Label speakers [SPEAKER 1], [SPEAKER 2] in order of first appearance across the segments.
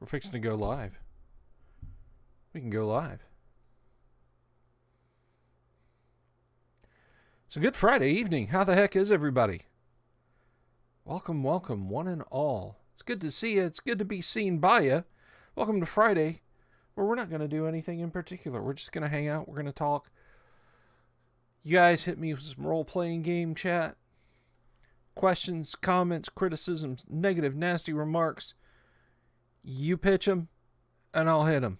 [SPEAKER 1] We're fixing to go live. We can go live. So good Friday evening. How the heck is everybody? Welcome, welcome, one and all. It's good to see you. It's good to be seen by you. Welcome to Friday, where we're not going to do anything in particular. We're just going to hang out. We're going to talk. You guys hit me with some role-playing game chat. Questions, comments, criticisms, negative, nasty remarks. You pitch them, and I'll hit them.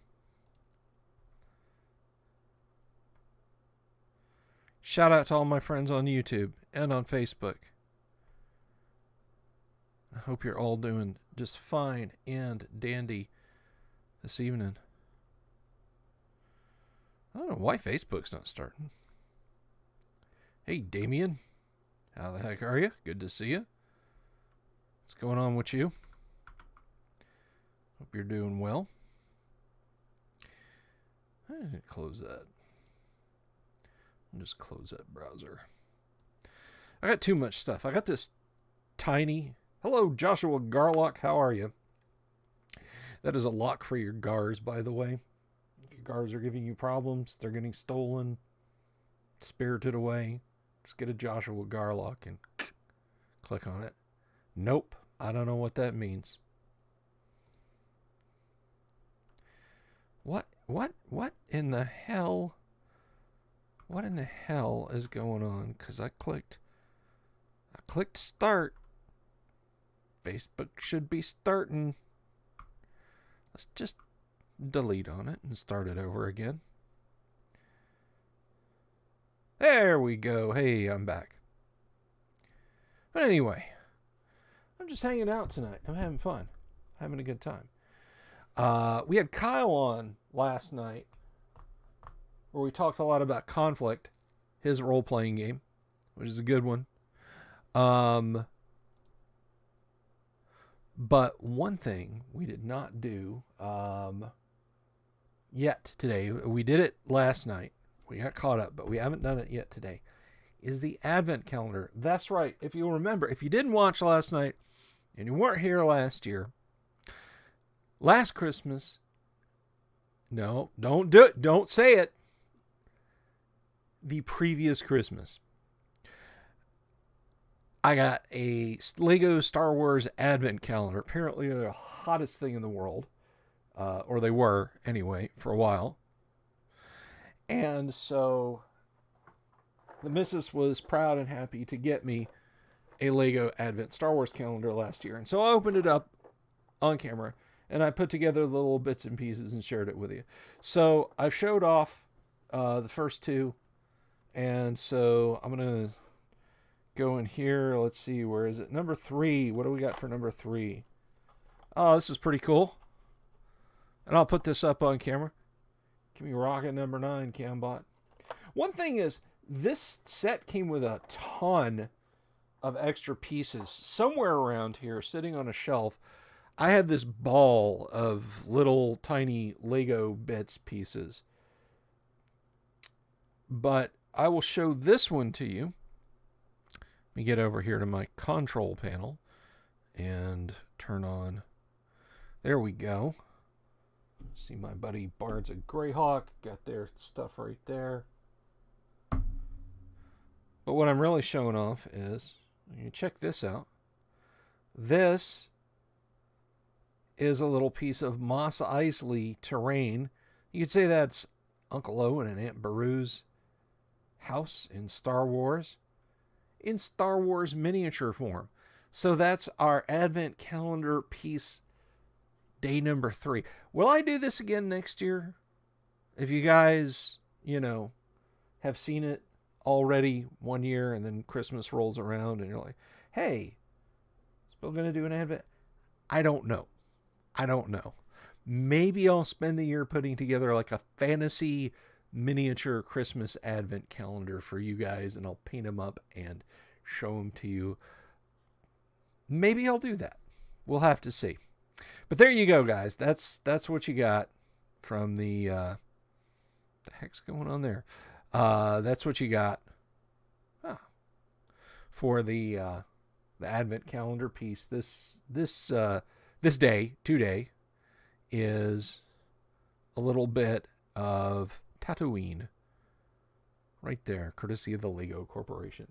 [SPEAKER 1] Shout out to all my friends on YouTube and on Facebook. I hope you're all doing just fine and dandy this evening. I don't know why Facebook's not starting. Hey, Damien. How the heck are you? Good to see you. What's going on with you? Hope you're doing well. I need to close that. I'll just close that browser. I got too much stuff. I got this tiny... Hello, Joshua Garlock. How are you? That is a lock for your GARs, by the way. If your GARs are giving you problems, they're getting stolen, spirited away, just get a Joshua Garlock and click on it. Nope. I don't know what that means. What in the hell? What in the hell is going on? Because I clicked start. Facebook should be starting. Let's just delete on it and start it over again. There we go. Hey, I'm back. But anyway, I'm just hanging out tonight. I'm having fun. Having a good time. We had Kyle on last night where we talked a lot about Conflict, his role-playing game, which is a good one. But one thing we did not do yet today, we did it last night. We got caught up, but we haven't done it yet today, is the Advent calendar. That's right. If you'll remember, if you didn't watch last night and you weren't here last year, last Christmas, no, don't do it. Don't say it. The previous Christmas, I got a Lego Star Wars Advent calendar. Apparently they're the hottest thing in the world. Or they were, anyway, for a while. And so the missus was proud and happy to get me a Lego Advent Star Wars calendar last year. And so I opened it up on camera and I put together the little bits and pieces and shared it with you. So I showed off the first two. And so I'm going to go in here. Let's see, where is it? Number 3. What do we got for number 3? Oh, this is pretty cool. And I'll put this up on camera. Give me rocket number 9, Cambot. One thing is, this set came with a ton of extra pieces. Somewhere around here, sitting on a shelf, I have this ball of little tiny Lego bits pieces. But I will show this one to you. Let me get over here to my control panel and turn on. There we go. See my buddy Bards of Greyhawk. Got their stuff right there. But what I'm really showing off is, you check this out. This is a little piece of Mos Eisley terrain. You could say that's Uncle Owen and Aunt Beru's house in Star Wars. In Star Wars miniature form. So that's our Advent calendar piece, day number 3. Will I do this again next year? If you guys, have seen it already one year and then Christmas rolls around and you're like, hey, still going to do an Advent? I don't know. Maybe I'll spend the year putting together like a fantasy miniature Christmas Advent calendar for you guys, and I'll paint them up and show them to you. Maybe I'll do that. We'll have to see. But there you go, guys. That's what you got from the heck's going on there? That's what you got for the Advent calendar piece this day, today, is a little bit of Tatooine right there, courtesy of the Lego Corporation.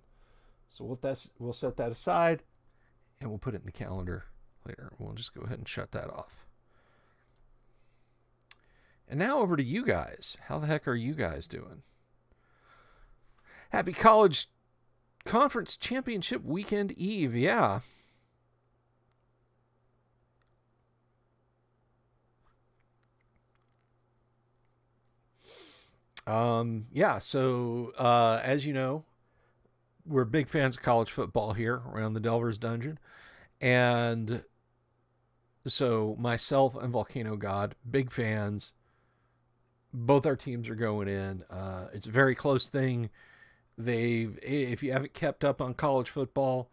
[SPEAKER 1] So we'll set that aside, and we'll put it in the calendar later. We'll just go ahead and shut that off. And now over to you guys. How the heck are you guys doing? Happy College Conference Championship Weekend Eve. Yeah. So as you know, we're big fans of college football here around the Delver's Dungeon. And so myself and Volcano God, big fans. Both our teams are going in. It's a very close thing. If you haven't kept up on college football,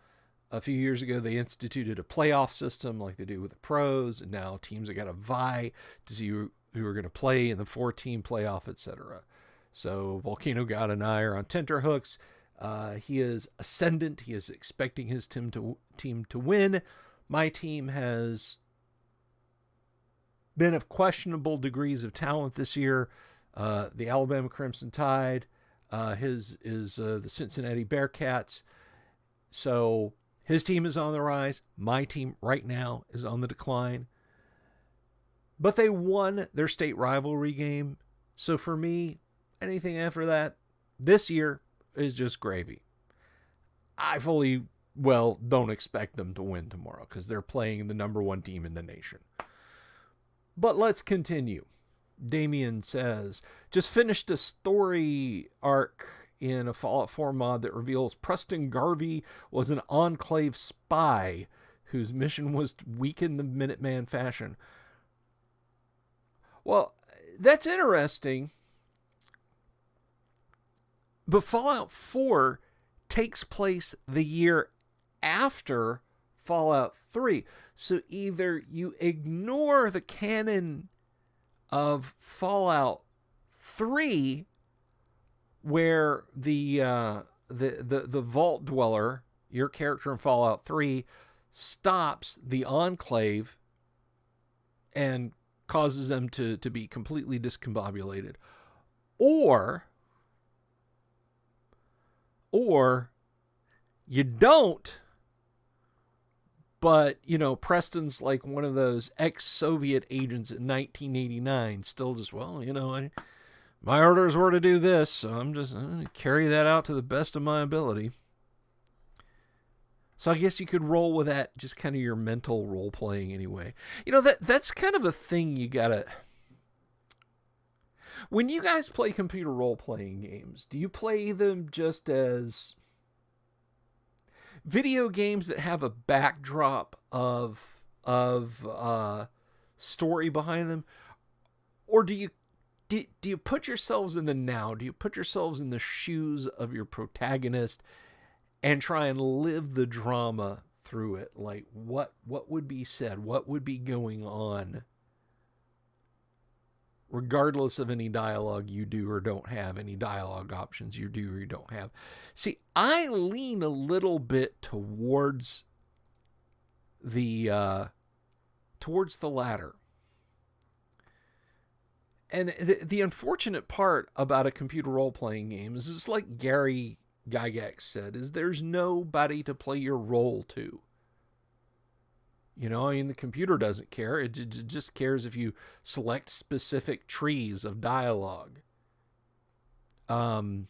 [SPEAKER 1] a few years ago they instituted a playoff system like they do with the pros, and now teams have got to vie to see who are going to play in the 4-team playoff, etc. So Volcano God and I are on tenterhooks. He is ascendant. He is expecting his team to win. My team has been of questionable degrees of talent this year. The Alabama Crimson Tide, his is the Cincinnati Bearcats. So his team is on the rise. My team right now is on the decline. But they won their state rivalry game. So for me, anything after that this year is just gravy. I don't expect them to win tomorrow because they're playing the number 1 team in the nation. But let's continue. Damien says, just finished a story arc in a Fallout 4 mod that reveals Preston Garvey was an Enclave spy whose mission was to weaken the Minuteman faction. Well, that's interesting. But Fallout 4 takes place the year after Fallout 3. So either you ignore the canon of Fallout 3, where the Vault Dweller, your character in Fallout 3, stops the Enclave and causes them to be completely discombobulated. Or you don't, but, Preston's like one of those ex-Soviet agents in 1989, still just, my orders were to do this, so I'm going to carry that out to the best of my ability. So I guess you could roll with that, just kind of your mental role-playing anyway. That's kind of a thing you gotta... When you guys play computer role-playing games, do you play them just as video games that have a backdrop of story behind them? Or do you put yourselves in the now? Do you put yourselves in the shoes of your protagonist and try and live the drama through it? Like, what would be said? What would be going on? Regardless of any dialogue you do or don't have, any dialogue options you do or you don't have. See, I lean a little bit towards the latter. And the unfortunate part about a computer role-playing game is, it's like Gary Gygax said, is there's nobody to play your role to. The computer doesn't care. It just cares if you select specific trees of dialogue. And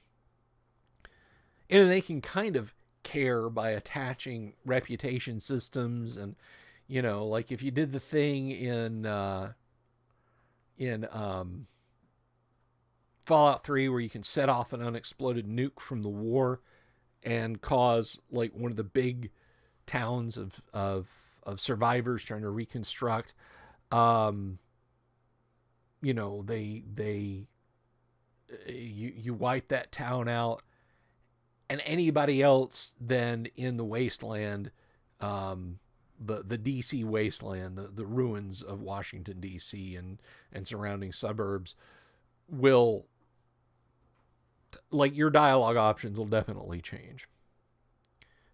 [SPEAKER 1] they can kind of care by attaching reputation systems, and, like if you did the thing in Fallout 3 where you can set off an unexploded nuke from the war and cause like one of the big towns of survivors trying to reconstruct, you wipe that town out, and anybody else then in the wasteland, the DC wasteland, the ruins of Washington DC and surrounding suburbs, will, like, your dialogue options will definitely change.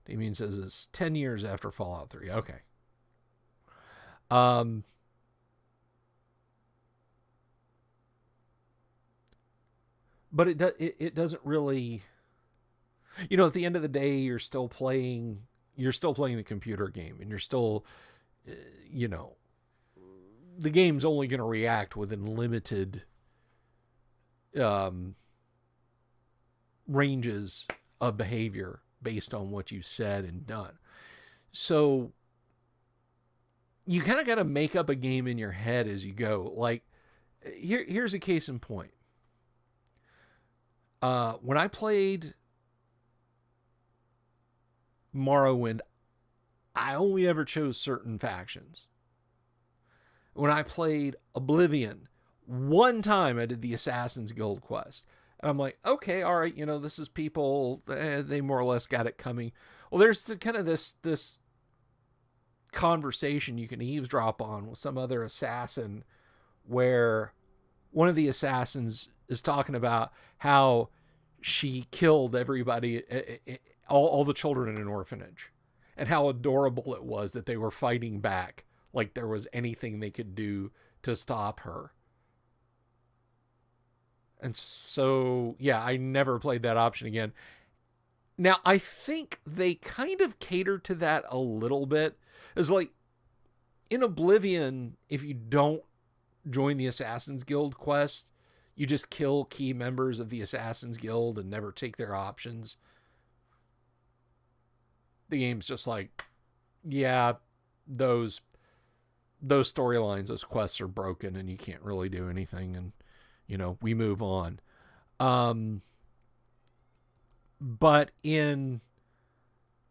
[SPEAKER 1] Damien says it's 10 years after Fallout 3. Okay. but it doesn't really, you know, at the end of the day, you're still playing the computer game, and you're still, you know, the game's only going to react within limited ranges of behavior based on what you said and done. So you kind of got to make up a game in your head as you go. Like, here's a case in point. When I played Morrowind, I only ever chose certain factions. When I played Oblivion, one time I did the Assassin's Guild quest. And I'm like, okay, all right, you know, this is people, they more or less got it coming. Well, there's kind of this conversation you can eavesdrop on with some other assassin, where one of the assassins is talking about how she killed everybody, all the children in an orphanage, and how adorable it was that they were fighting back like there was anything they could do to stop her. And so, yeah, I never played that option again. Now, I think they kind of cater to that a little bit. It's like, in Oblivion, if you don't join the Assassin's Guild quest, you just kill key members of the Assassin's Guild and never take their options. The game's just like, yeah, those storylines, those quests are broken, and you can't really do anything, and, you know, we move on. But in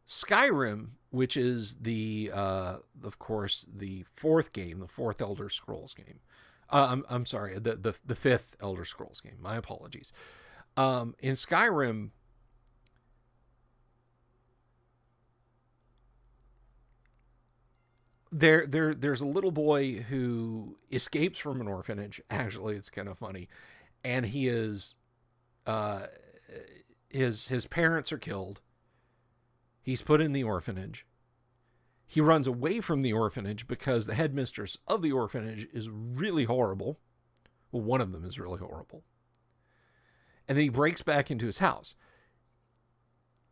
[SPEAKER 1] Skyrim, which is of course, the fourth Elder Scrolls game. I'm sorry, the fifth Elder Scrolls game. My apologies. In Skyrim, there's a little boy who escapes from an orphanage. Actually, it's kind of funny, and he is his parents are killed. He's put in the orphanage. He runs away from the orphanage because the headmistress of the orphanage is really horrible. Well, one of them is really horrible. And then he breaks back into his house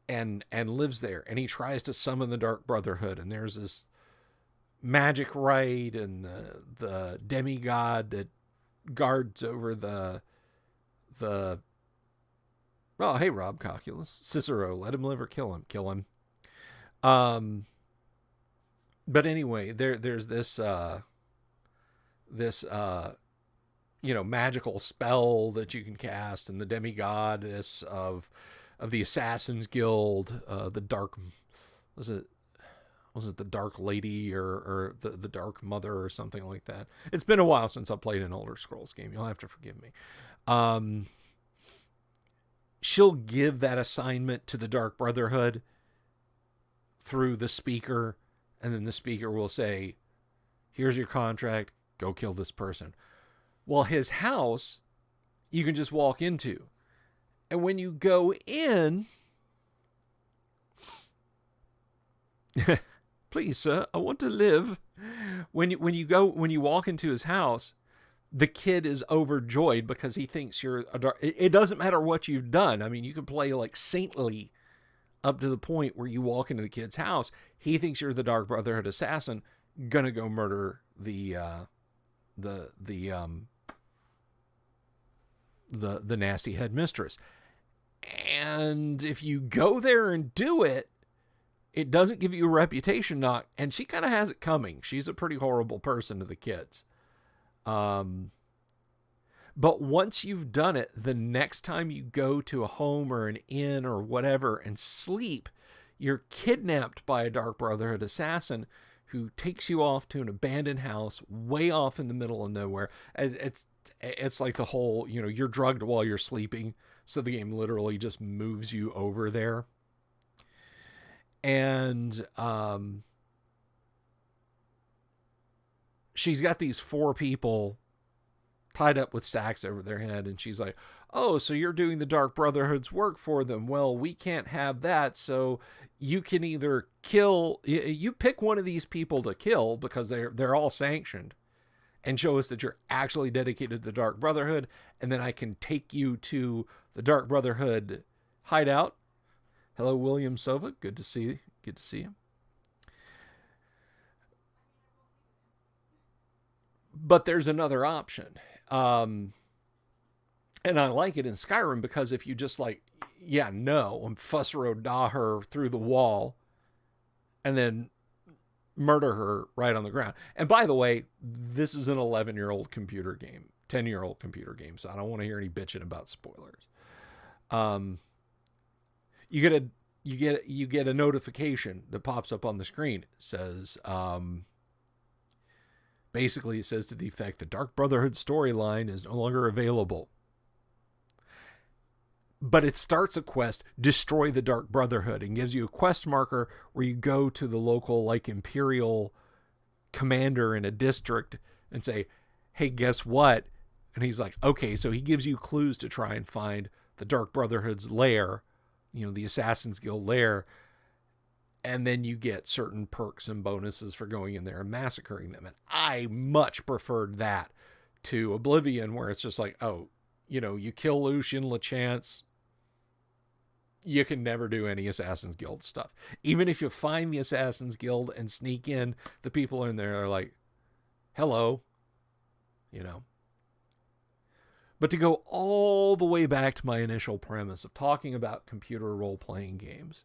[SPEAKER 1] and lives there. And he tries to summon the Dark Brotherhood. And there's this magic rite and the demigod that guards over the oh, hey, Rob Cocculus. Cicero, let him live or kill him. Kill him. But anyway, there's this magical spell that you can cast, and the demigoddess of the Assassin's Guild, the dark, was it the Dark Lady or the Dark Mother or something like that? It's been a while since I played an Elder Scrolls game. You'll have to forgive me. She'll give that assignment to the Dark Brotherhood through the speaker, and then the speaker will say, here's your contract, go kill this person. Well, his house, you can just walk into. And when you go in, please, sir, I want to live. When you walk into his house, the kid is overjoyed because he thinks you're a dark. It doesn't matter what you've done. I mean, you can play like saintly up to the point where you walk into the kid's house. He thinks you're the Dark Brotherhood assassin, gonna go murder the nasty headmistress. And if you go there and do it, it doesn't give you a reputation knock, and she kind of has it coming. She's a pretty horrible person to the kids. But once you've done it, the next time you go to a home or an inn or whatever and sleep, you're kidnapped by a Dark Brotherhood assassin who takes you off to an abandoned house way off in the middle of nowhere. It's like the whole, you're drugged while you're sleeping. So the game literally just moves you over there. And, she's got these 4 people tied up with sacks over their head, and she's like, oh, so you're doing the Dark Brotherhood's work for them. Well, we can't have that, so you can either you pick one of these people to kill because they're all sanctioned, and show us that you're actually dedicated to the Dark Brotherhood, and then I can take you to the Dark Brotherhood hideout. Hello, William Sova. Good to see you. Good to see you. But there's another option. And I like it in Skyrim because if you just like, yeah, no, I'm Fusro Da her through the wall and then murder her right on the ground. And by the way, this is an 11-year-old computer game, 10-year-old computer game, so I don't want to hear any bitching about spoilers. You get a notification that pops up on the screen. It says, basically it says to the effect, the Dark Brotherhood storyline is no longer available. But it starts a quest, destroy the Dark Brotherhood, and gives you a quest marker where you go to the local like Imperial commander in a district and say, hey, guess what? And he's like, okay, so he gives you clues to try and find the Dark Brotherhood's lair, the Assassin's Guild lair, and then you get certain perks and bonuses for going in there and massacring them. And I much preferred that to Oblivion, where it's just like, oh, you kill Lucian, LeChance, you can never do any Assassin's Guild stuff. Even if you find the Assassin's Guild and sneak in, the people in there are like, hello, But to go all the way back to my initial premise of talking about computer role-playing games,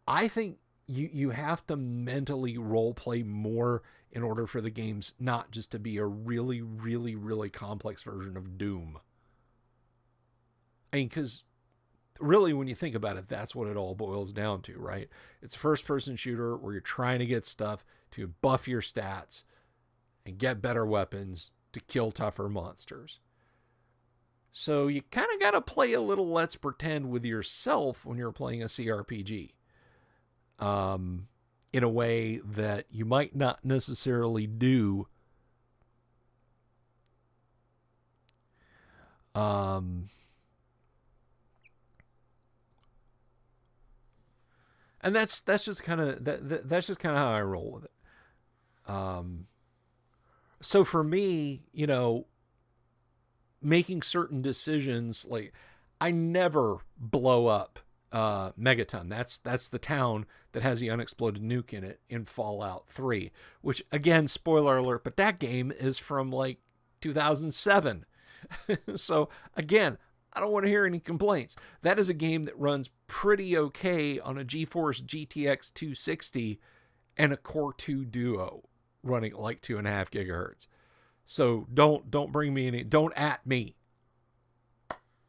[SPEAKER 1] I think you have to mentally role-play more in order for the games not just to be a really, really, really complex version of Doom. I mean, because really, when you think about it, that's what it all boils down to, right? It's a first-person shooter where you're trying to get stuff to buff your stats and get better weapons to kill tougher monsters. So you kind of got to play a little let's pretend with yourself when you're playing a CRPG. In a way that you might not necessarily do and that's just kind of that's just kind of how I roll with it. So for me, making certain decisions, like I never blow up Megaton. That's the town that has the unexploded nuke in it in Fallout 3, which again, spoiler alert, but that game is from like 2007. So again, I don't want to hear any complaints. That is a game that runs pretty okay on a GeForce GTX 260 and a Core 2 Duo running at like 2.5 gigahertz. So don't bring me any, don't at me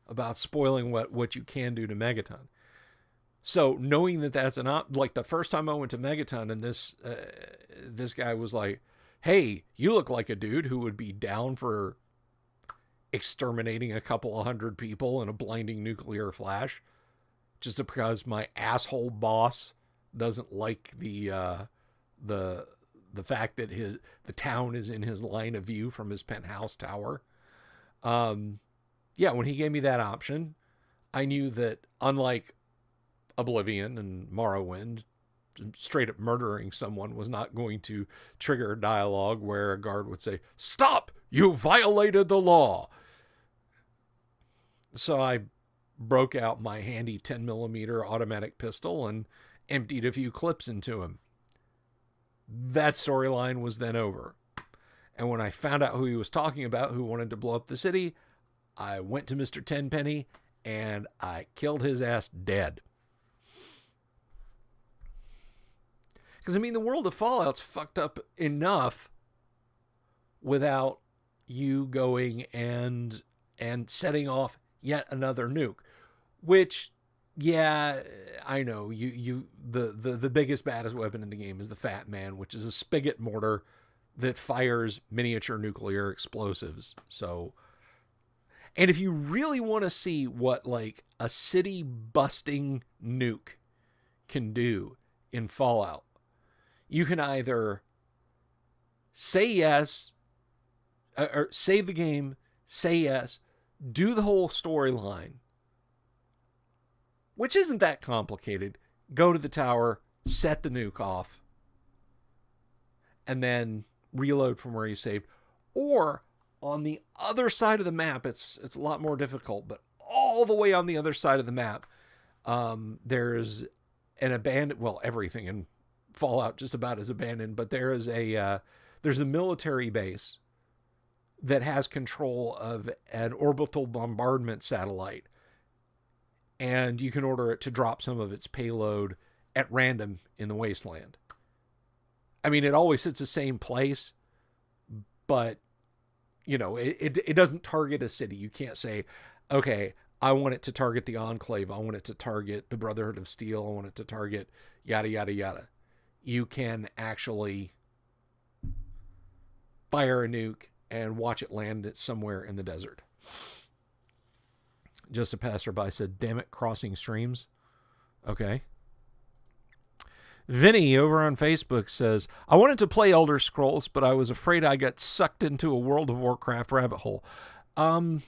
[SPEAKER 1] about spoiling what you can do to Megaton. So knowing that that's like the first time I went to Megaton and this guy was like, hey, you look like a dude who would be down for exterminating a couple of hundred people in a blinding nuclear flash, just because my asshole boss doesn't like the fact that the town is in his line of view from his penthouse tower. When he gave me that option, I knew that unlike Oblivion and Morrowind, straight up murdering someone was not going to trigger a dialogue where a guard would say, "Stop! You violated the law!" So I broke out my handy 10mm automatic pistol and emptied a few clips into him. That storyline was then over. And when I found out who he was talking about, who wanted to blow up the city, I went to Mr. Tenpenny and I killed his ass dead. Because, the world of Fallout's fucked up enough without you going and setting off yet another nuke. Which, yeah, I know, the biggest, baddest weapon in the game is the Fat Man, which is a spigot mortar that fires miniature nuclear explosives. So, and if you really want to see what, like, a city-busting nuke can do in Fallout, you can either say yes, or save the game, say yes, do the whole storyline, which isn't that complicated, go to the tower, set the nuke off, and then reload from where you saved. Or on the other side of the map, it's a lot more difficult, but all the way on the other side of the map, there's an abandoned, well, everything in Fallout just about is abandoned, but there's a military base that has control of an orbital bombardment satellite, and you can order it to drop some of its payload at random in the wasteland. I mean, it always hits the same place, but it doesn't target a city. You can't say, okay, I want it to target the Enclave. I want it to target the Brotherhood of Steel. I want it to target yada, yada, yada. You can actually fire a nuke and watch it land somewhere in the desert. Just a passerby said, damn it, crossing streams. Okay. Vinny over on Facebook says, I wanted to play Elder Scrolls, but I was afraid I got sucked into a World of Warcraft rabbit hole. Hi,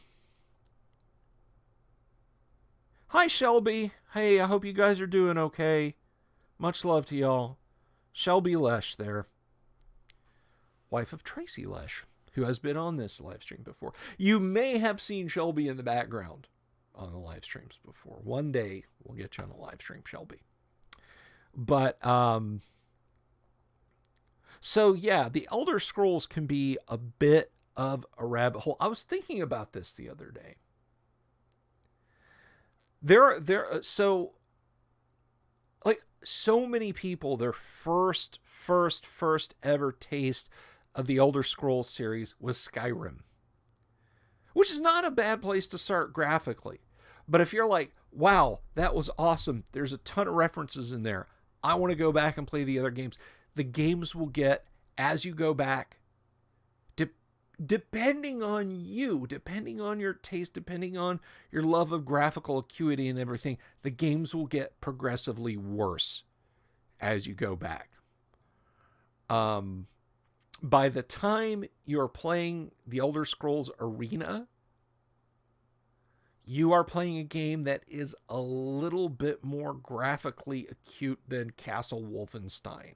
[SPEAKER 1] Shelby. Hey, I hope you guys are doing okay. Much love to y'all. Shelby Lesh there. Wife of Tracy Lesh, who has been on this live stream before. You may have seen Shelby in the background on the live streams before. One day we'll get you on a live stream, Shelby. But, so yeah, the Elder Scrolls can be a bit of a rabbit hole. I was thinking about this the other day. So many people, their first ever taste of the Elder Scrolls series was Skyrim, which is not a bad place to start graphically. But if you're like, wow, that was awesome, there's a ton of references in there, I want to go back and play the other games. The games will get, as you go back, depending on you, depending on your taste, depending on your love of graphical acuity and everything, the games will get progressively worse as you go back. By the time you're playing the Elder Scrolls Arena, you are playing a game that is a little bit more graphically acute than Castle Wolfenstein.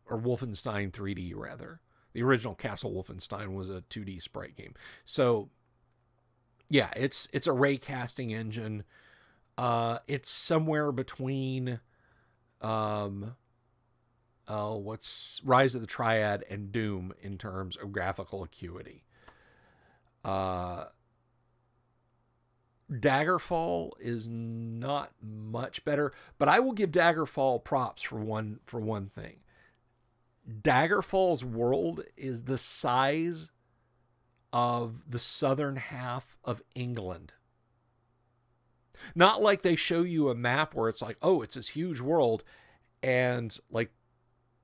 [SPEAKER 1] Or Wolfenstein 3D, rather. The original Castle Wolfenstein was a 2D sprite game. So, yeah, it's a ray casting engine. It's somewhere between what's Rise of the Triad and Doom in terms of graphical acuity. Daggerfall is not much better, but I will give Daggerfall props for one thing. Daggerfall's world is the size of the southern half of England. Not like they show you a map where it's like, oh, it's this huge world, and like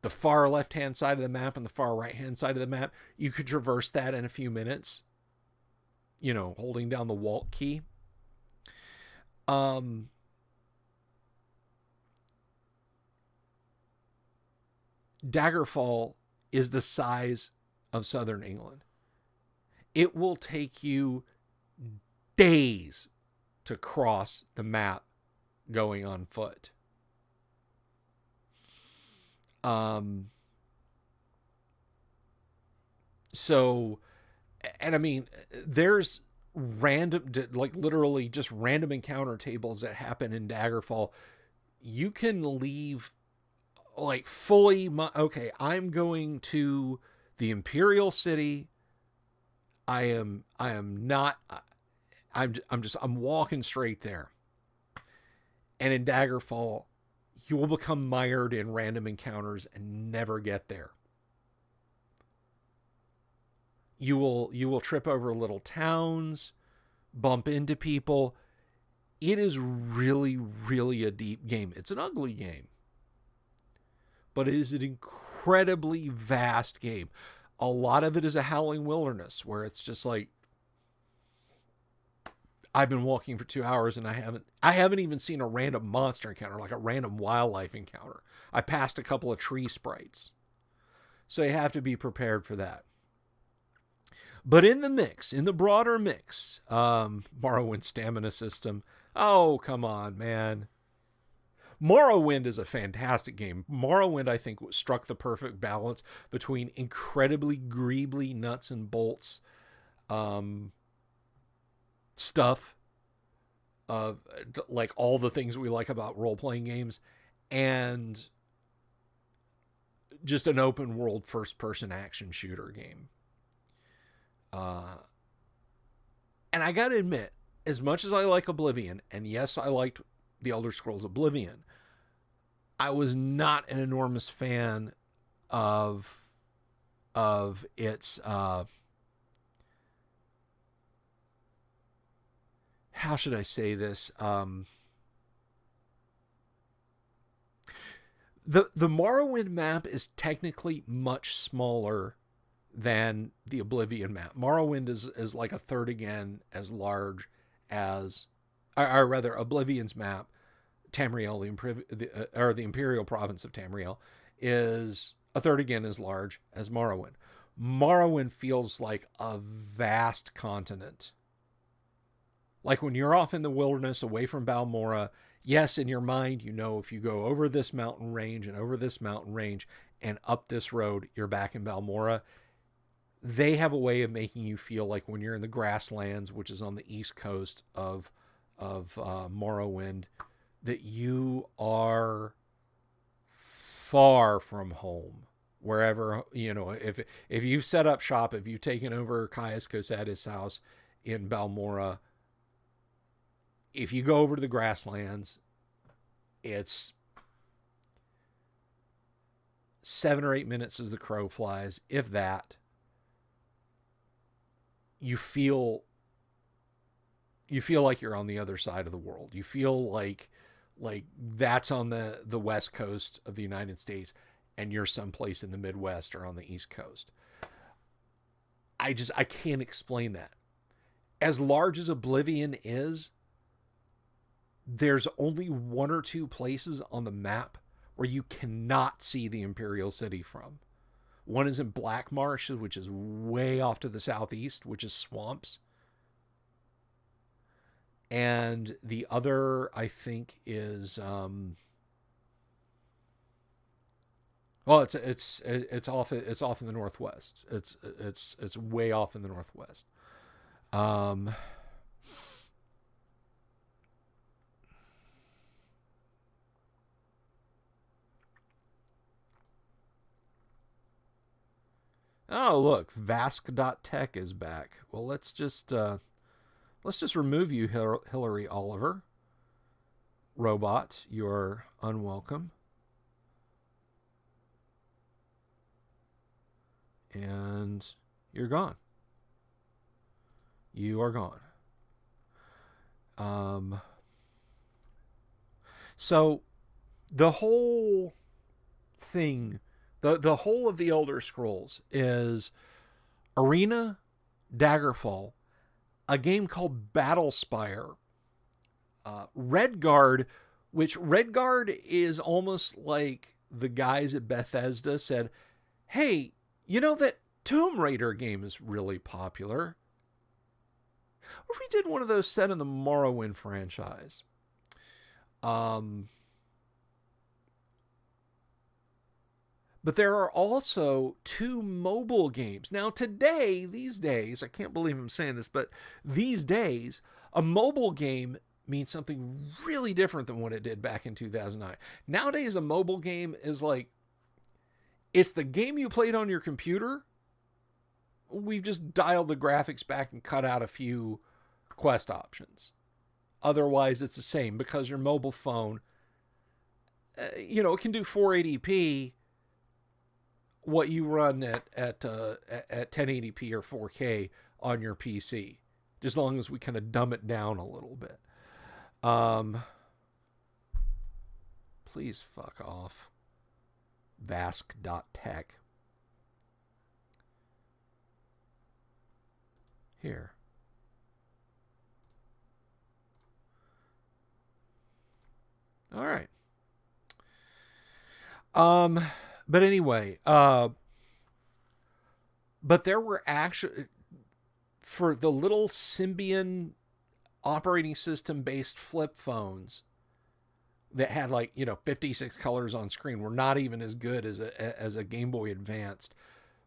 [SPEAKER 1] the far left-hand side of the map and the far right-hand side of the map, you could traverse that in a few minutes, holding down the Walt key. Daggerfall is the size of southern England. It will take you days to cross the map going on foot. So, and I mean, there's random, like literally just random encounter tables that happen in Daggerfall. You can leave like fully, okay, I'm going to the Imperial City. I'm walking straight there. And in Daggerfall, you will become mired in random encounters and never get there. You will trip over little towns, bump into people. It is really, really a deep game. It's an ugly game, but it is an incredibly vast game. A lot of it is a howling wilderness where it's just like, I've been walking for 2 hours and I haven't even seen a random monster encounter, like a random wildlife encounter. I passed a couple of tree sprites. So you have to be prepared for that. But in the broader mix, Morrowind stamina system. Oh, come on, man. Morrowind is a fantastic game. Morrowind, I think, struck the perfect balance between incredibly greebly nuts and bolts stuff of like all the things we like about role-playing games and just an open world first-person action shooter game. And I gotta admit, as much as I like Oblivion, and yes, I liked The Elder Scrolls Oblivion, I was not an enormous fan of its how should I say this? The Morrowind map is technically much smaller than the Oblivion map. Morrowind is like a third again as large as, or rather, Oblivion's map, Tamriel, the Imperial province of Tamriel, is a third again as large as Morrowind. Morrowind feels like a vast continent. Like when you're off in the wilderness away from Balmora, yes, in your mind, you know, if you go over this mountain range and over this mountain range and up this road, you're back in Balmora. They have a way of making you feel like when you're in the grasslands, which is on the east coast of Morrowind, that you are far from home. Wherever, you know, if you've set up shop, if you've taken over Caius Cosatus' house in Balmora, if you go over to the grasslands, it's 7 or 8 minutes as the crow flies, if that. You feel like you're on the other side of the world. You feel like that's on the west coast of the United States and you're someplace in the Midwest or on the East Coast. I can't explain that. As large as Oblivion is, there's only 1 or 2 places on the map where you cannot see the Imperial City from. One is in Black Marsh, which is way off to the southeast, which is swamps. And the other, I think, is it's off in the northwest. It's way off in the northwest. Oh, look, Vask.tech is back. Well, let's just remove you, Hillary Oliver. Robot, you're unwelcome. And you're gone. You are gone. So the whole thing, the whole of the Elder Scrolls is Arena, Daggerfall, a game called Battlespire, Redguard, which Redguard is almost like the guys at Bethesda said, hey, you know that Tomb Raider game is really popular. What if we did one of those set in the Morrowind franchise? But there are also 2 mobile games. Now today, these days, I can't believe I'm saying this, but these days, a mobile game means something really different than what it did back in 2009. Nowadays, a mobile game is like, it's the game you played on your computer. We've just dialed the graphics back and cut out a few quest options. Otherwise, it's the same because your mobile phone, it can do 480p. What you run at 1080p or 4K on your PC, just as long as we kind of dumb it down a little bit. Please fuck off. Vask.tech. Here. All right. But anyway, but there were actually, for the little Symbian operating system based flip phones, that had like, 56 colors on screen were not even as good as a Game Boy Advanced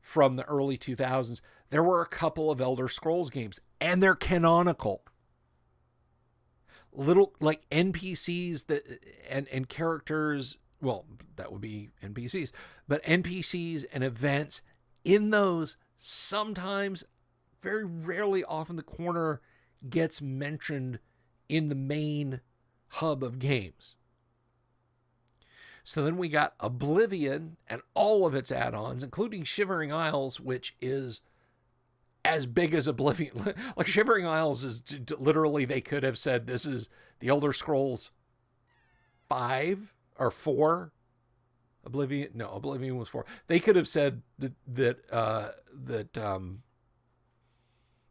[SPEAKER 1] from the early 2000s. There were a couple of Elder Scrolls games, and they're canonical. Little like NPCs and characters, well, that would be NPCs, but NPCs and events in those sometimes, very rarely off in the corner, gets mentioned in the main hub of games. So then we got Oblivion and all of its add-ons, including Shivering Isles, which is as big as Oblivion. Like Shivering Isles is literally, they could have said this is the Elder Scrolls 5 or 4. Oblivion was 4. They could have said that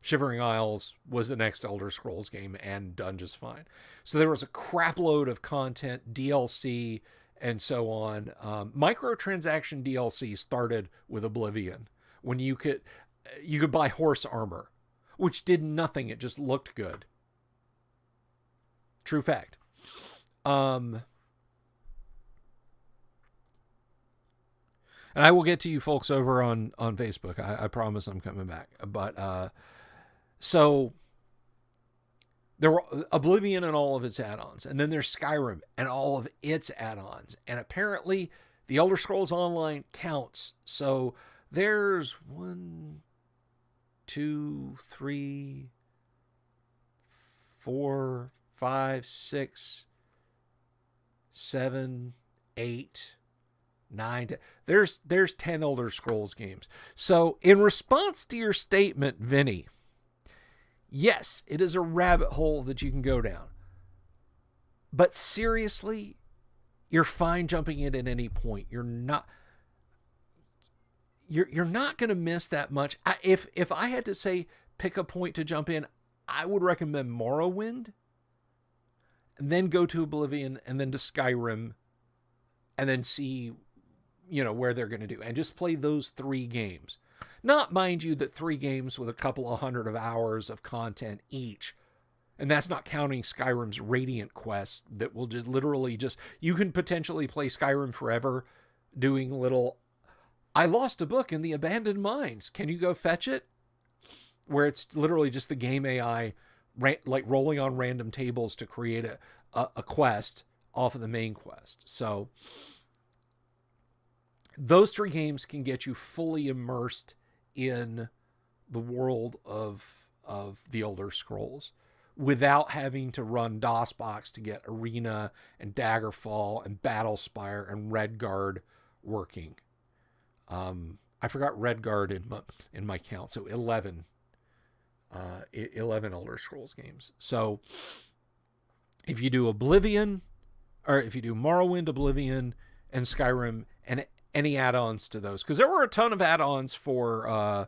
[SPEAKER 1] Shivering Isles was the next Elder Scrolls game and done just fine. So there was a crap load of content, DLC, and so on. Microtransaction DLC started with Oblivion, when you could buy horse armor, which did nothing. It just looked good. True fact. And I will get to you folks over on Facebook. I promise I'm coming back. But so there were Oblivion and all of its add-ons. And then there's Skyrim and all of its add-ons. And apparently the Elder Scrolls Online counts. So there's 1, 2, 3, 4, 5, 6, 7, 8, 9. There's 10 Elder Scrolls games. So in response to your statement, Vinny, yes, it is a rabbit hole that you can go down. But seriously, you're fine jumping in at any point. You're not going to miss that much. If I had to say pick a point to jump in, I would recommend Morrowind, and then go to Oblivion, and then to Skyrim, and then see, where they're going to do. And just play those 3 games. Not, mind you, that 3 games with a couple of hundred of hours of content each. And that's not counting Skyrim's Radiant quest that will just literally you can potentially play Skyrim forever doing little, I lost a book in the abandoned mines. Can you go fetch it? Where it's literally just the game AI like rolling on random tables to create a quest off of the main quest. So those 3 games can get you fully immersed in the world of the Elder Scrolls without having to run DOSBox to get Arena and Daggerfall and Battlespire and Redguard working. I forgot Redguard in my count. So 11 Elder Scrolls games. So if you do Oblivion, or if you do Morrowind, Oblivion, and Skyrim, and any add-ons to those, because there were a ton of add-ons for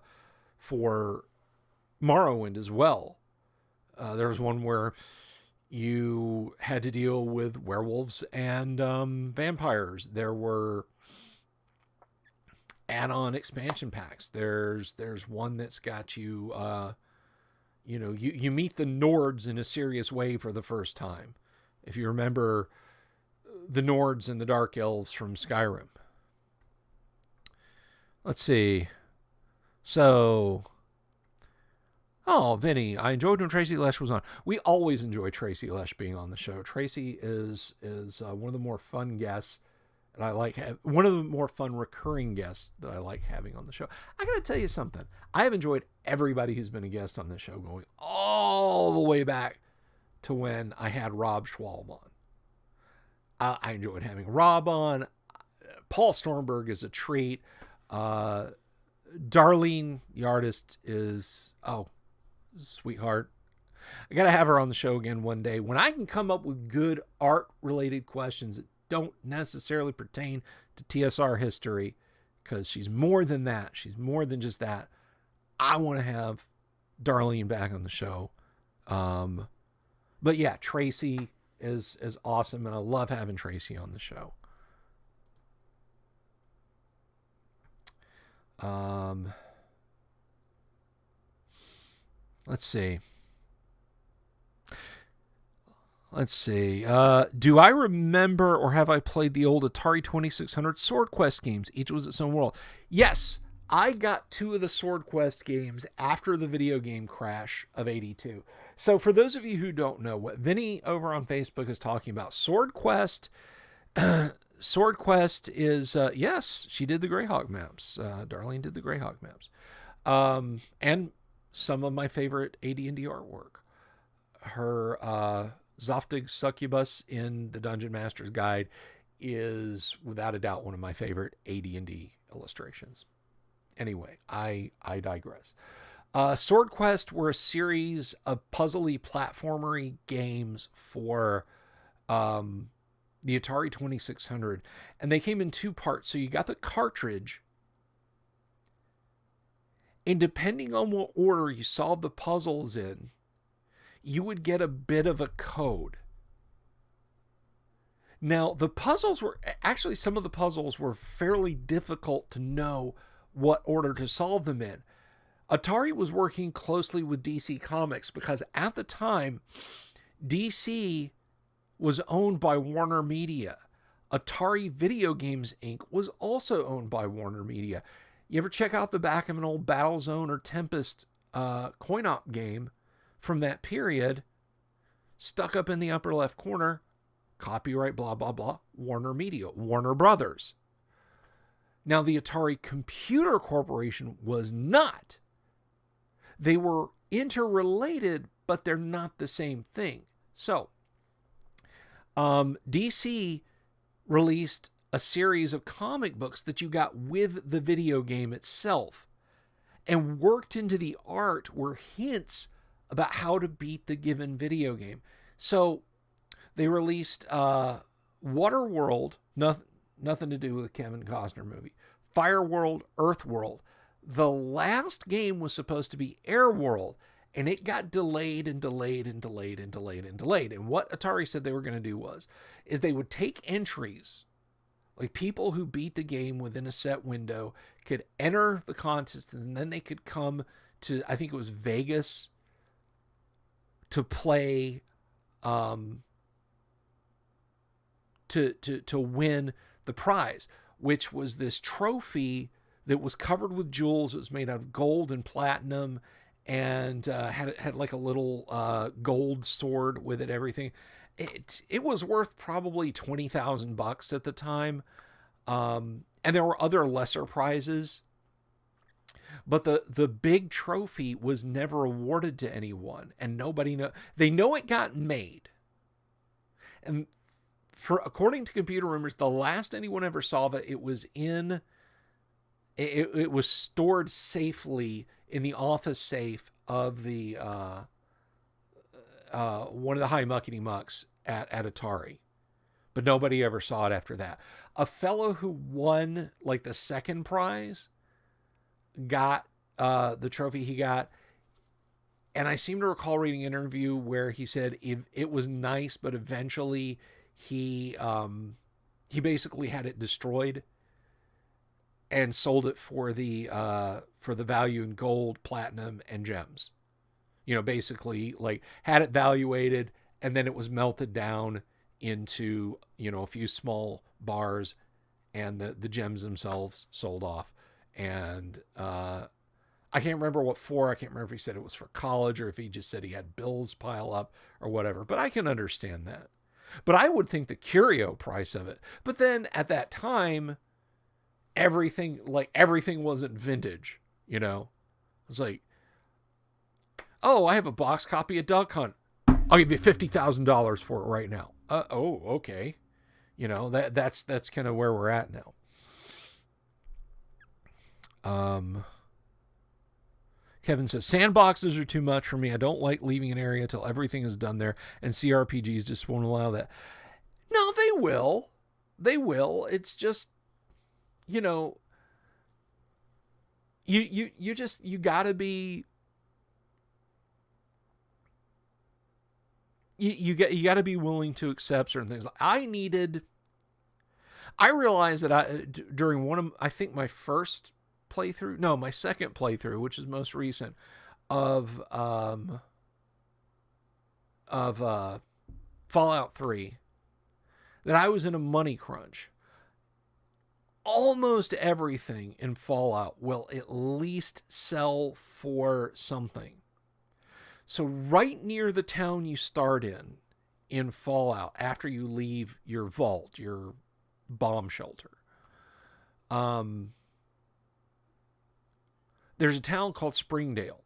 [SPEAKER 1] Morrowind as well. There was one where you had to deal with werewolves and vampires. There were add-on expansion packs. There's one that's got you, you meet the Nords in a serious way for the first time. If you remember the Nords and the Dark Elves from Skyrim. Let's see. So, Vinny, I enjoyed when Tracy Lesh was on. We always enjoy Tracy Lesh being on the show. Tracy is one of the more fun guests, and I like one of the more fun recurring guests that I like having on the show. I got to tell you something. I have enjoyed everybody who's been a guest on this show, going all the way back to when I had Rob Schwalm on. I enjoyed having Rob on. Paul Stormberg is a treat. Darlene, the artist, is, sweetheart. I got to have her on the show again one day when I can come up with good art-related questions that don't necessarily pertain to TSR history, because she's more than that. She's more than just that. I want to have Darlene back on the show. But yeah, Tracy is awesome, and I love having Tracy on the show. Let's see. Let's see. Do I remember or have I played the old Atari 2600 Sword Quest games? Each was its own world. Yes, I got 2 of the Sword Quest games after the video game crash of '82. So for those of you who don't know, what Vinny over on Facebook is talking about, Sword Quest, Sword Quest is, yes, she did the Greyhawk maps. Darlene did the Greyhawk maps. And some of my favorite AD&D artwork. Her Zoftig Succubus in the Dungeon Master's Guide is without a doubt one of my favorite AD&D illustrations. Anyway, I digress. Sword Quest were a series of puzzly platformery games for the Atari 2600, and they came in 2 parts. So you got the cartridge, and depending on what order you solved the puzzles in, you would get a bit of a code. Now, the puzzles were actually, some of the puzzles were fairly difficult to know what order to solve them in. Atari was working closely with DC Comics because at the time, DC was owned by Warner Media. Atari Video Games Inc. was also owned by Warner Media. You ever check out the back of an old Battlezone or Tempest coin-op game from that period, stuck up in the upper left corner, copyright blah, blah, blah, Warner Media, Warner Brothers. Now, the Atari Computer Corporation was not. They were interrelated, but they're not the same thing. So, DC released a series of comic books that you got with the video game itself, and worked into the art were hints about how to beat the given video game. So they released Waterworld, nothing to do with a Kevin Costner movie. Fireworld, Earthworld. The last game was supposed to be Airworld, and it got delayed and delayed and delayed and delayed and delayed. And what Atari said they were going to do is they would take entries, like people who beat the game within a set window could enter the contest, and then they could come to, I think it was Vegas, to play, to win the prize, which was this trophy that was covered with jewels. It was made out of gold and platinum, and had like a little gold sword with it. Everything. It was worth probably $20,000 at the time, and there were other lesser prizes. But the big trophy was never awarded to anyone, and nobody know. They know it got made, and according to Computer Rumors, the last anyone ever saw it, it was stored safely in the office safe of the one of the high muckety mucks at Atari, but nobody ever saw it after that. A fellow who won like the second prize got the trophy he got, and I seem to recall reading an interview where he said it was nice, but eventually he basically had it destroyed and sold it for the value in gold, platinum, and gems. You know, basically like had it valuated, and then it was melted down into, you know, a few small bars, and the gems themselves sold off. And I can't remember what for. I can't remember if he said it was for college or if he just said he had bills pile up or whatever. But I can understand that. But I would think the curio price of it. But then at that time, everything wasn't vintage, you know? It's like, oh, I have a box copy of Duck Hunt. I'll give you $50,000 for it right now. Oh, okay. You know, that's kind of where we're at now. Kevin says, sandboxes are too much for me. I don't like leaving an area until everything is done there, and CRPGs just won't allow that. No, they will. They will. It's just, you know, you gotta be, you gotta be willing to accept certain things. I realized that during one of, I think my second playthrough, which is most recent, of Fallout 3 that I was in a money crunch. Almost everything in Fallout will at least sell for something. So right near the town you start in Fallout, after you leave your vault, your bomb shelter, there's a town called Springdale,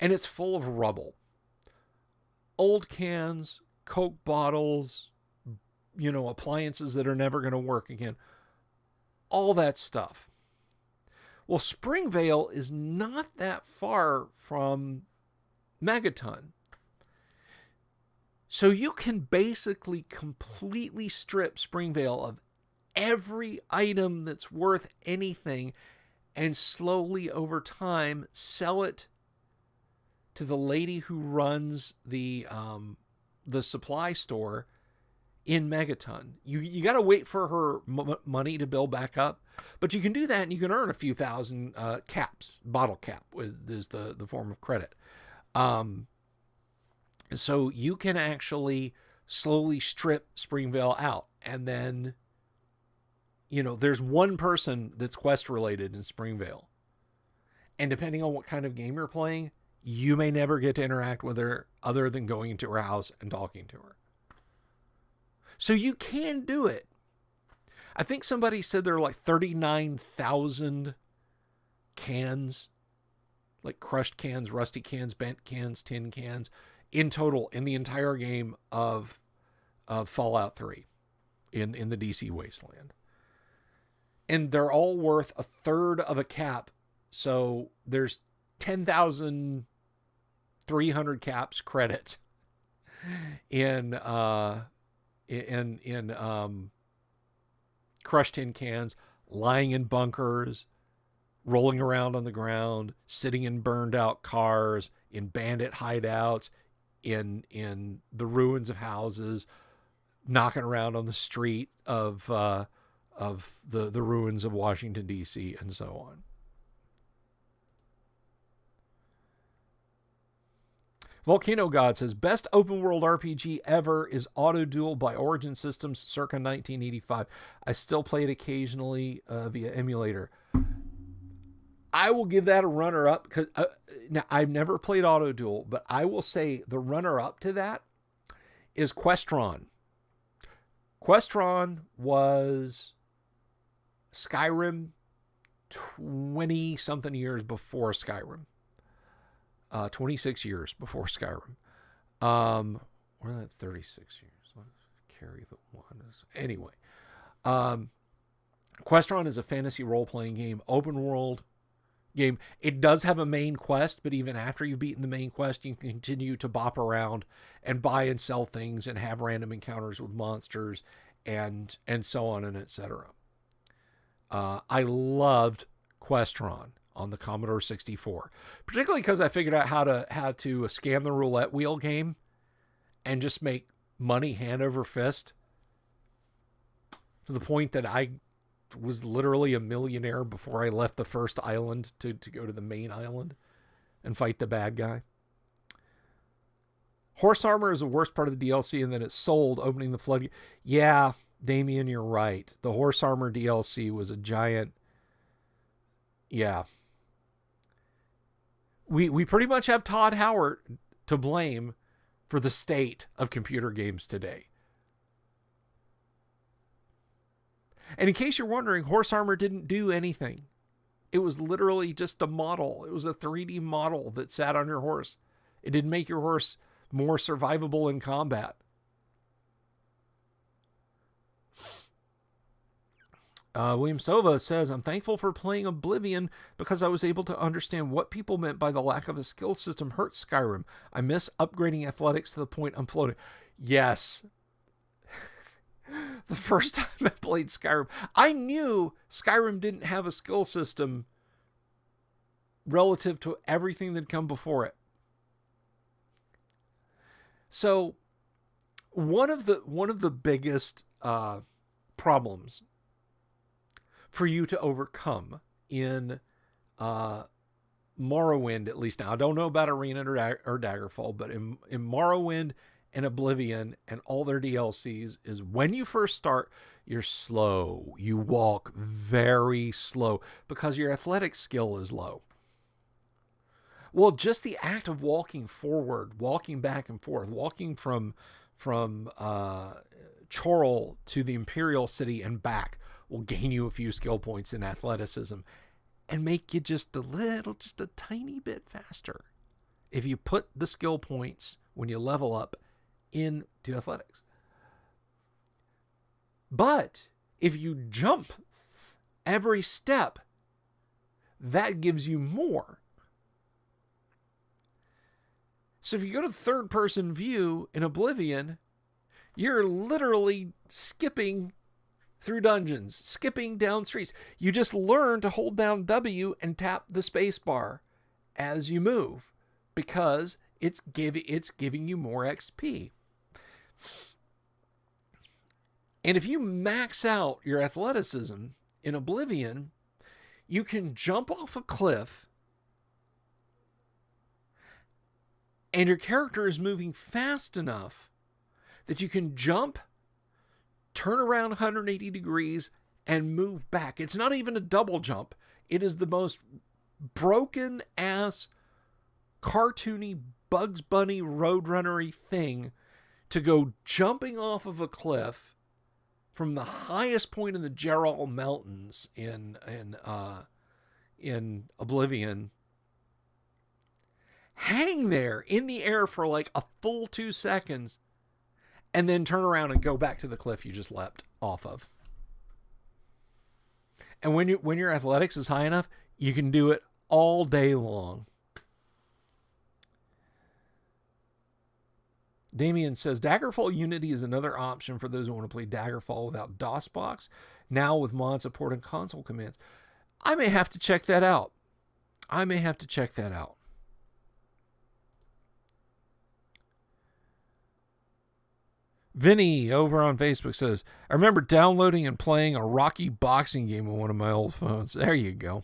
[SPEAKER 1] and it's full of rubble. Old cans, Coke bottles, appliances that are never going to work again. All that stuff. Well, Springvale is not that far from Megaton. So you can basically completely strip Springvale of every item that's worth anything and slowly over time sell it to the lady who runs the supply store in Megaton. You got to wait for her money to build back up, but you can do that and you can earn a few thousand caps. Bottle cap is the form of credit. So you can actually slowly strip Springvale out, and then there's one person that's quest related in Springvale, and depending on what kind of game you're playing, you may never get to interact with her other than going into her house and talking to her. So you can do it. I think somebody said there are like 39,000 cans, like crushed cans, rusty cans, bent cans, tin cans, in total in the entire game of Fallout 3 in the DC Wasteland. And they're all worth a third of a cap. So there's 10,300 caps credits in crushed tin cans, lying in bunkers, rolling around on the ground, sitting in burned out cars, in bandit hideouts, in the ruins of houses, knocking around on the street of the ruins of Washington, D.C., and so on. Volcano God says, best open world RPG ever is Auto Duel by Origin Systems circa 1985. I still play it occasionally via emulator. I will give that a runner-up because now I've never played Auto Duel, but I will say the runner-up to that is Questron. Questron was Skyrim 20-something years before Skyrim. 26 years before Skyrim. Or that 36 years. Let's carry the one. Anyway. Questron is a fantasy role-playing game, open world game. It does have a main quest, but even after you've beaten the main quest, you can continue to bop around and buy and sell things and have random encounters with monsters and so on and etc. I loved Questron on the Commodore 64, particularly because I figured out how to scam the roulette wheel game and just make money hand over fist to the point that I was literally a millionaire before I left the first island to go to the main island and fight the bad guy. Horse armor is the worst part of the DLC, and then it's sold, opening the floodgate. Yeah, Damien, you're right. The horse armor DLC was a giant... Yeah. We pretty much have Todd Howard to blame for the state of computer games today. And in case you're wondering, horse armor didn't do anything. It was literally just a model. It was a 3D model that sat on your horse. It didn't make your horse more survivable in combat. William Sova says, I'm thankful for playing Oblivion because I was able to understand what people meant by the lack of a skill system hurts Skyrim. I miss upgrading athletics to the point I'm floating. Yes. The first time I played Skyrim, I knew Skyrim didn't have a skill system relative to everything that had come before it. So one of the biggest problems for you to overcome in Morrowind, at least now, I don't know about Arena or Daggerfall, but in Morrowind and Oblivion and all their DLCs is when you first start, you're slow. You walk very slow because your athletic skill is low. Well, just the act of walking forward, walking back and forth, walking from Chorrol to the Imperial City and back will gain you a few skill points in athleticism and make you just a tiny bit faster if you put the skill points when you level up into athletics. But if you jump every step, that gives you more. So if you go to third person view in Oblivion, you're literally skipping through dungeons, skipping down streets. You just learn to hold down W and tap the space bar as you move because it's giving you more XP. And if you max out your athleticism in Oblivion, you can jump off a cliff and your character is moving fast enough that you can jump, turn around 180 degrees, and move back. It's not even a double jump. It is the most broken-ass, cartoony, Bugs Bunny, Roadrunner-y thing to go jumping off of a cliff from the highest point in the Geralt Mountains in Oblivion, hang there in the air for like a full 2 seconds, and then turn around and go back to the cliff you just leapt off of. And when your athletics is high enough, you can do it all day long. Damien says, Daggerfall Unity is another option for those who want to play Daggerfall without DOSBox, now with mod support and console commands. I may have to check that out. Vinny over on Facebook says, I remember downloading and playing a Rocky boxing game on one of my old phones. There you go.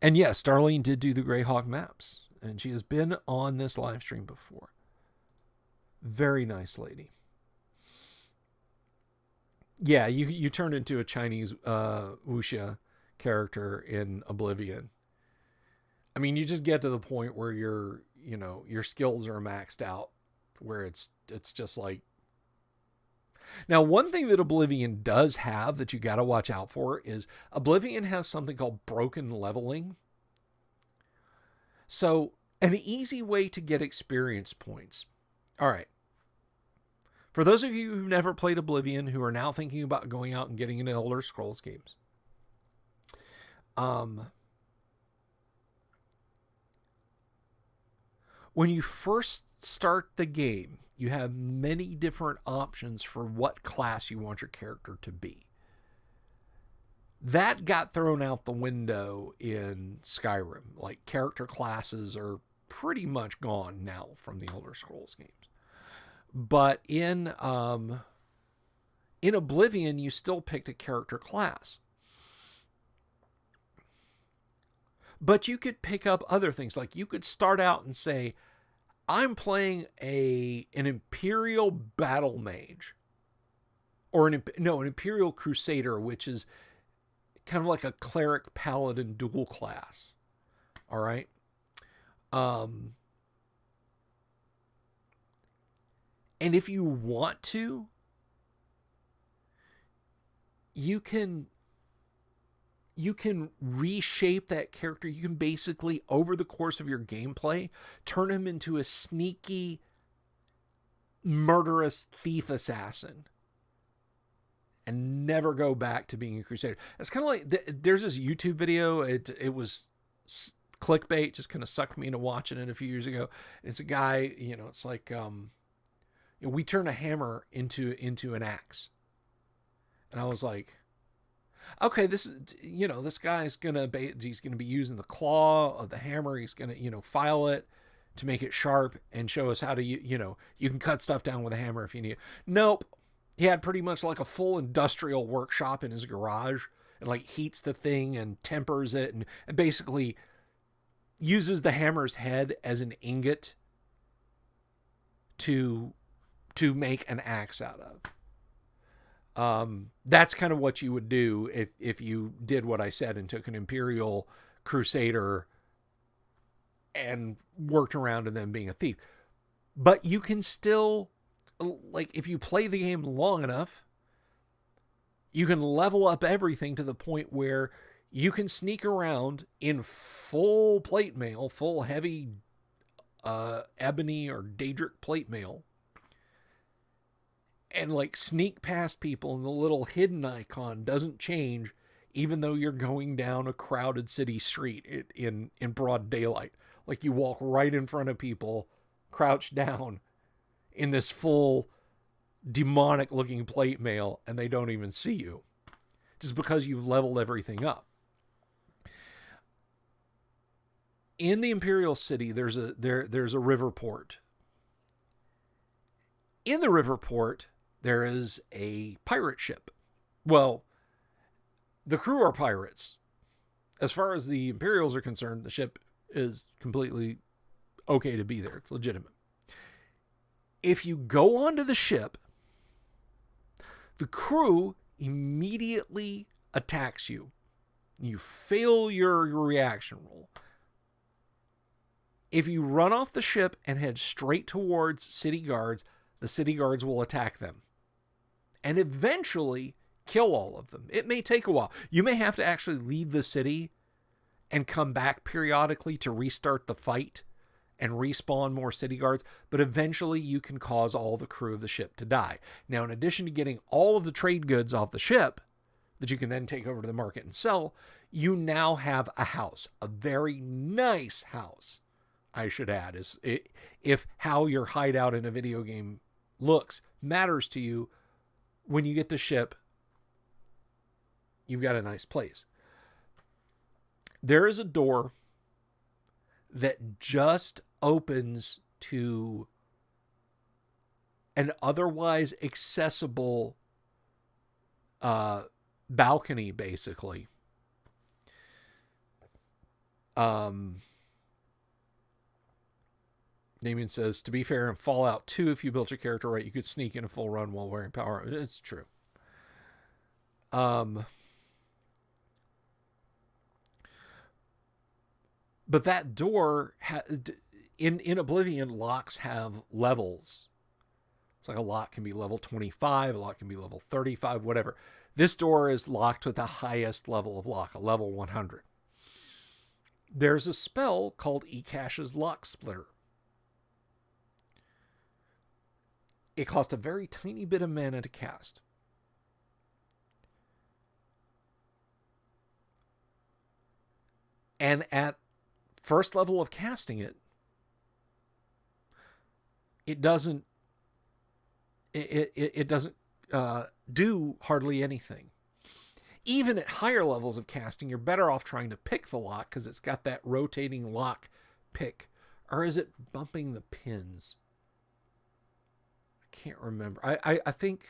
[SPEAKER 1] And yes, Darlene did do the Greyhawk maps, and she has been on this live stream before. Very nice lady. Yeah, you turn into a Chinese wuxia character in Oblivion. I mean, you just get to the point where your skills are maxed out, where it's just like. Now, one thing that Oblivion does have that you got to watch out for is Oblivion has something called broken leveling. So, an easy way to get experience points. All right. For those of you who've never played Oblivion, who are now thinking about going out and getting into Elder Scrolls games, when you first start the game, you have many different options for what class you want your character to be. That got thrown out the window in Skyrim. Like, character classes are pretty much gone now from the Elder Scrolls games. But in Oblivion, you still picked a character class. But you could pick up other things. Like, you could start out and say, I'm playing an Imperial Battle Mage. Or an Imperial Crusader, which is kind of like a Cleric Paladin dual class. All right? And if you want to, you can reshape that character. You can basically, over the course of your gameplay, turn him into a sneaky, murderous thief assassin and never go back to being a crusader. It's kind of like, there's this YouTube video. It was clickbait, just kind of sucked me into watching it a few years ago. It's a guy, it's like, we turn a hammer into an axe. And I was like, okay, this is, this guy's he's going to be using the claw of the hammer. He's going to, file it to make it sharp and show us how to, you can cut stuff down with a hammer if you need it. Nope. He had pretty much like a full industrial workshop in his garage and like heats the thing and tempers it and basically uses the hammer's head as an ingot to make an axe out of. That's kind of what you would do if you did what I said and took an Imperial Crusader and worked around to them being a thief. But you can still, like, if you play the game long enough, you can level up everything to the point where you can sneak around in full plate mail, full heavy ebony or Daedric plate mail, and like sneak past people, and the little hidden icon doesn't change even though you're going down a crowded city street in broad daylight. Like, you walk right in front of people, crouch down in this full demonic looking plate mail, and they don't even see you, just because you've leveled everything up. In the Imperial City, there's a river port. In the river port, there is a pirate ship. Well, the crew are pirates. As far as the Imperials are concerned, the ship is completely okay to be there. It's legitimate. If you go onto the ship, the crew immediately attacks you. You fail your reaction roll. If you run off the ship and head straight towards city guards, the city guards will attack them and eventually kill all of them. It may take a while. You may have to actually leave the city and come back periodically to restart the fight and respawn more city guards, but eventually you can cause all the crew of the ship to die. Now, in addition to getting all of the trade goods off the ship that you can then take over to the market and sell, you now have a house, a very nice house, I should add. If how your hideout in a video game looks matters to you, when you get the ship, you've got a nice place. There is a door that just opens to an otherwise accessible balcony, basically. Damien says, to be fair, in Fallout 2, if you built your character right, you could sneak in a full run while wearing power. It's true. But that door, in Oblivion, locks have levels. It's like a lock can be level 25, a lock can be level 35, whatever. This door is locked with the highest level of lock, a level 100. There's a spell called Ekash's Lock Splitter. It costs a very tiny bit of mana to cast. And at first level of casting it, it doesn't do hardly anything. Even at higher levels of casting, you're better off trying to pick the lock because it's got that rotating lock pick. Or is it bumping the pins? I can't remember. I think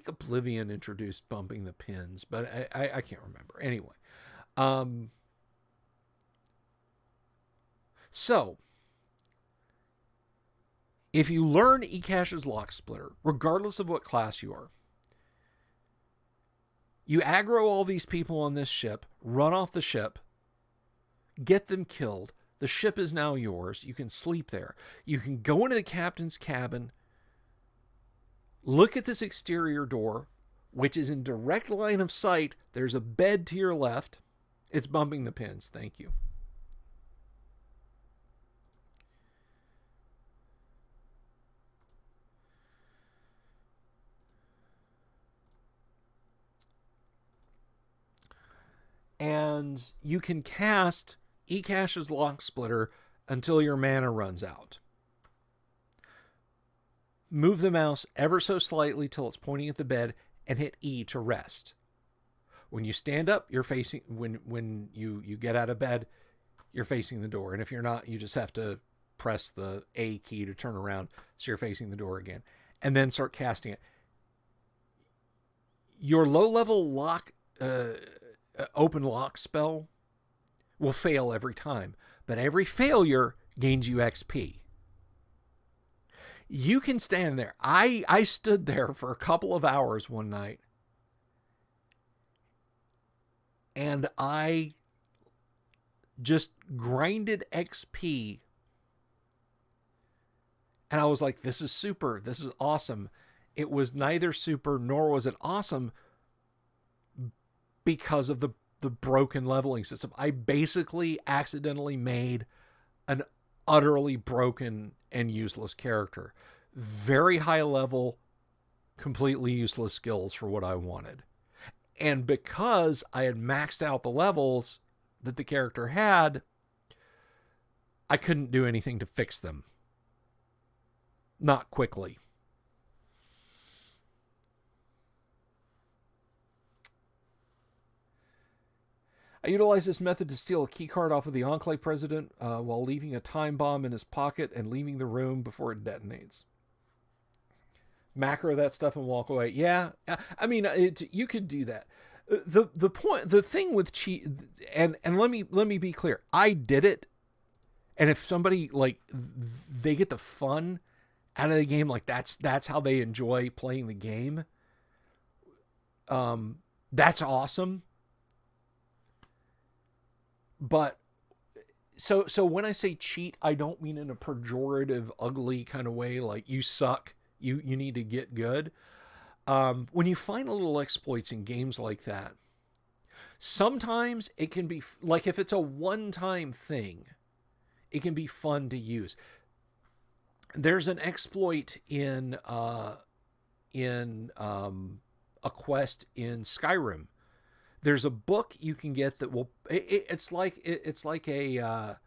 [SPEAKER 1] Oblivion introduced bumping the pins, but I can't remember. Anyway. So, if you learn Ekash's Lock Splitter, regardless of what class you are, you aggro all these people on this ship, run off the ship, get them killed. The ship is now yours. You can sleep there. You can go into the captain's cabin, look at this exterior door, which is in direct line of sight. There's a bed to your left. It's bumping the pins. Thank you. And you can cast Ekash's Lock Splitter until your mana runs out. Move the mouse ever so slightly till it's pointing at the bed and hit E to rest. When you stand up, you're facing, when you get out of bed, you're facing the door. And if you're not, you just have to press the A key to turn around so you're facing the door again. And then start casting it. Your low-level lock, open lock spell will fail every time. but every failure gains you XP. You can stand there. I stood there for a couple of hours one night, and I just grinded XP. And I was like, this is super. This is awesome. It was neither super nor was it awesome because of the broken leveling system. I basically accidentally made an utterly broken and useless character. Very high level, completely useless skills for what I wanted. And because I had maxed out the levels that the character had, I couldn't do anything to fix them. Not quickly. I utilized this method to steal a key card off of the Enclave president while leaving a time bomb in his pocket and leaving the room before it detonates. Macro that stuff and walk away. Yeah, I mean, you could do that. The thing with cheat, and let me be clear. I did it, and if somebody like they get the fun out of the game, like that's how they enjoy playing the game. That's awesome. But so when I say cheat, I don't mean in a pejorative, ugly kind of way, like you suck, you need to get good. When you find little exploits in games like that, sometimes it can be like, if it's a one-time thing, it can be fun to use. There's an exploit in a quest in Skyrim. There's a book you can get that will, it's like a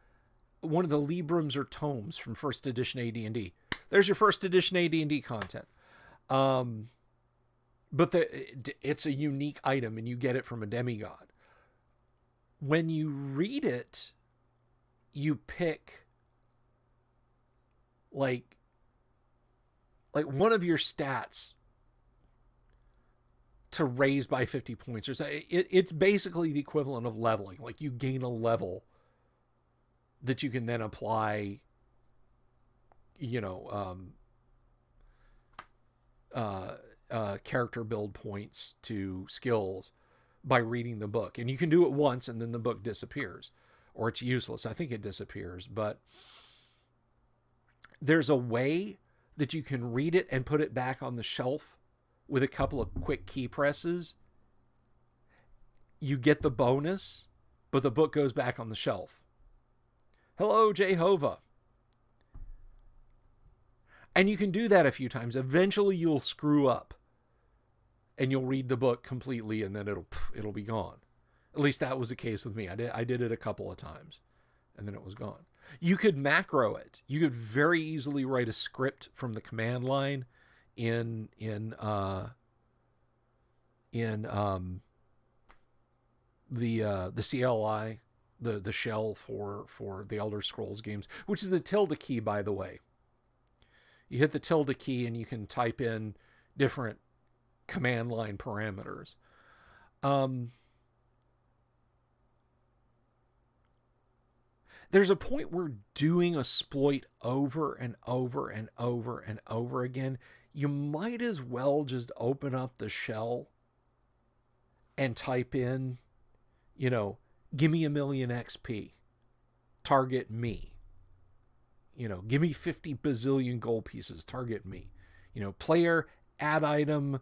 [SPEAKER 1] one of the Librams or tomes from first edition AD&D. There's your first edition AD&D content. But it's a unique item and you get it from a demigod. When you read it, you pick like one of your stats to raise by 50 points or so. It's basically the equivalent of leveling. Like you gain a level that you can then apply, character build points to skills by reading the book. And you can do it once and then the book disappears, or it's useless. I think it disappears, but there's a way that you can read it and put it back on the shelf with a couple of quick key presses. You get the bonus, but the book goes back on the shelf. Hello, Jehovah. And you can do that a few times. Eventually you'll screw up and you'll read the book completely and then it'll be gone. At least that was the case with me. I did it a couple of times and then it was gone. You could macro it. You could very easily write a script from the command line in the CLI, the shell for the Elder Scrolls games, which is the tilde key, by the way. You hit the tilde key and you can type in different command line parameters. There's a point where doing a exploit over and over and over and over again, you might as well just open up the shell and type in, give me 1,000,000 XP. Target me. Give me 50 bazillion gold pieces. Target me. Player, add item,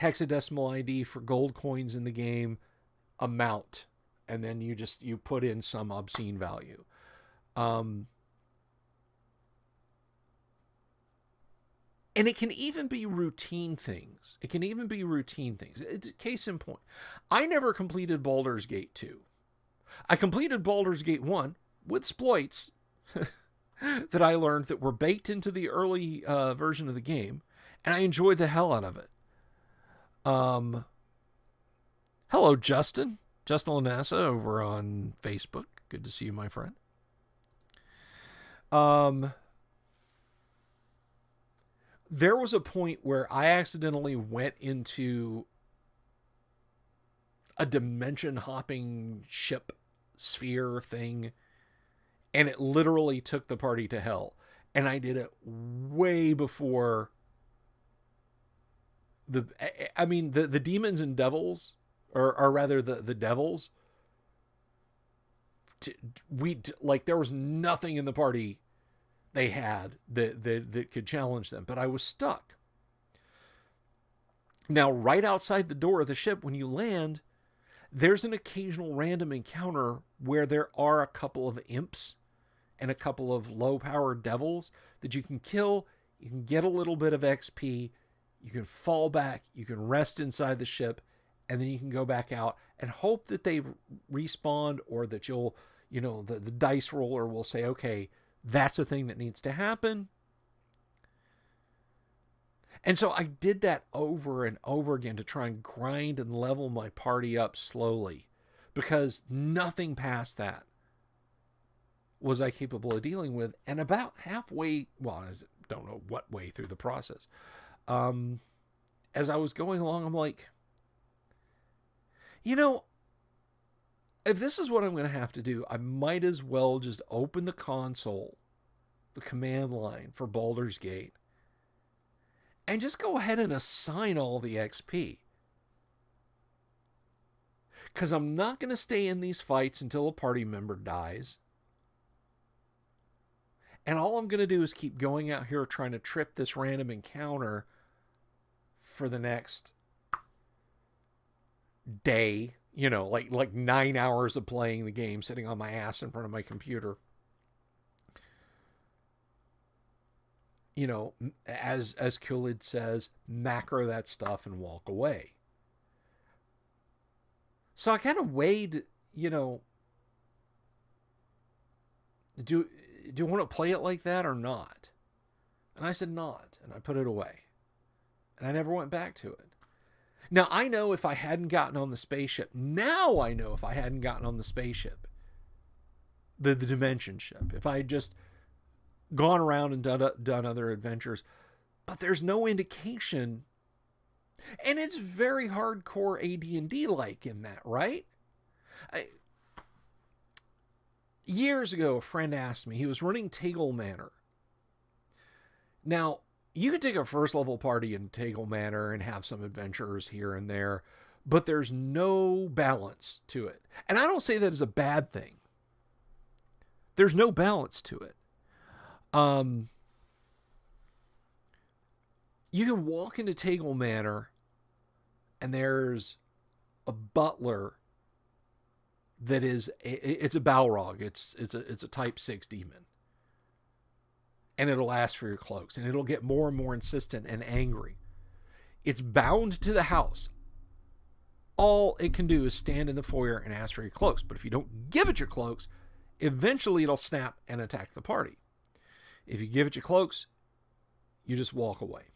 [SPEAKER 1] hexadecimal ID for gold coins in the game, amount. And then you put in some obscene value. And it can even be routine things. It's case in point. I never completed Baldur's Gate 2. I completed Baldur's Gate 1 with exploits that I learned that were baked into the early version of the game, and I enjoyed the hell out of it. Hello, Justin. Justin Lanassa over on Facebook. Good to see you, my friend. There was a point where I accidentally went into a dimension hopping ship sphere thing And it literally took the party to hell. And I did it way before the demons and devils, or rather the devils, there was nothing in the party they had that could challenge them, but I was stuck. Now, right outside the door of the ship, when you land, there's an occasional random encounter where there are a couple of imps and a couple of low-powered devils that you can kill. You can get a little bit of XP. You can fall back. You can rest inside the ship. And then you can go back out and hope that they respawn, or that the dice roller will say, okay, that's a thing that needs to happen. And so I did that over and over again to try and grind and level my party up slowly, because nothing past that was I capable of dealing with. And about halfway, well, I don't know what way through the process, as I was going along, I'm like, if this is what I'm going to have to do, I might as well just open the console, the command line for Baldur's Gate, and just go ahead and assign all the XP. Because I'm not going to stay in these fights until a party member dies. And all I'm going to do is keep going out here trying to trip this random encounter for the next day. Like 9 hours of playing the game, sitting on my ass in front of my computer. As Kulid says, macro that stuff and walk away. So I kind of weighed, do you want to play it like that or not? And I said not, and I put it away. And I never went back to it. Now, I know if I hadn't gotten on the spaceship, the Dimension ship, if I had just gone around and done other adventures, but there's no indication. And it's very hardcore AD&D like in that, right? Years ago, a friend asked me, he was running Tegel Manor. Now, you could take a first level party in Tegel Manor and have some adventures here and there, but there's no balance to it. And I don't say that as a bad thing. There's no balance to it. You can walk into Tegel Manor and there's a butler that it's a Balrog. It's a type 6 demon. And it'll ask for your cloaks, and it'll get more and more insistent and angry. It's bound to the house. All it can do is stand in the foyer and ask for your cloaks. But if you don't give it your cloaks, eventually it'll snap and attack the party. If you give it your cloaks, you just walk away.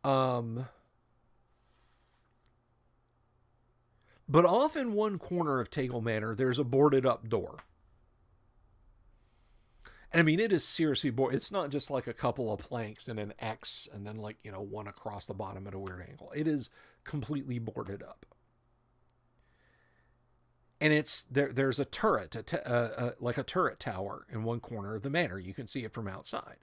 [SPEAKER 1] But off in one corner of Tegel Manor, there's a boarded up door. And I mean, it is seriously boarded. It's not just like a couple of planks and an X and then one across the bottom at a weird angle. It is completely boarded up. And there's a turret, like a turret tower in one corner of the manor. You can see it from outside.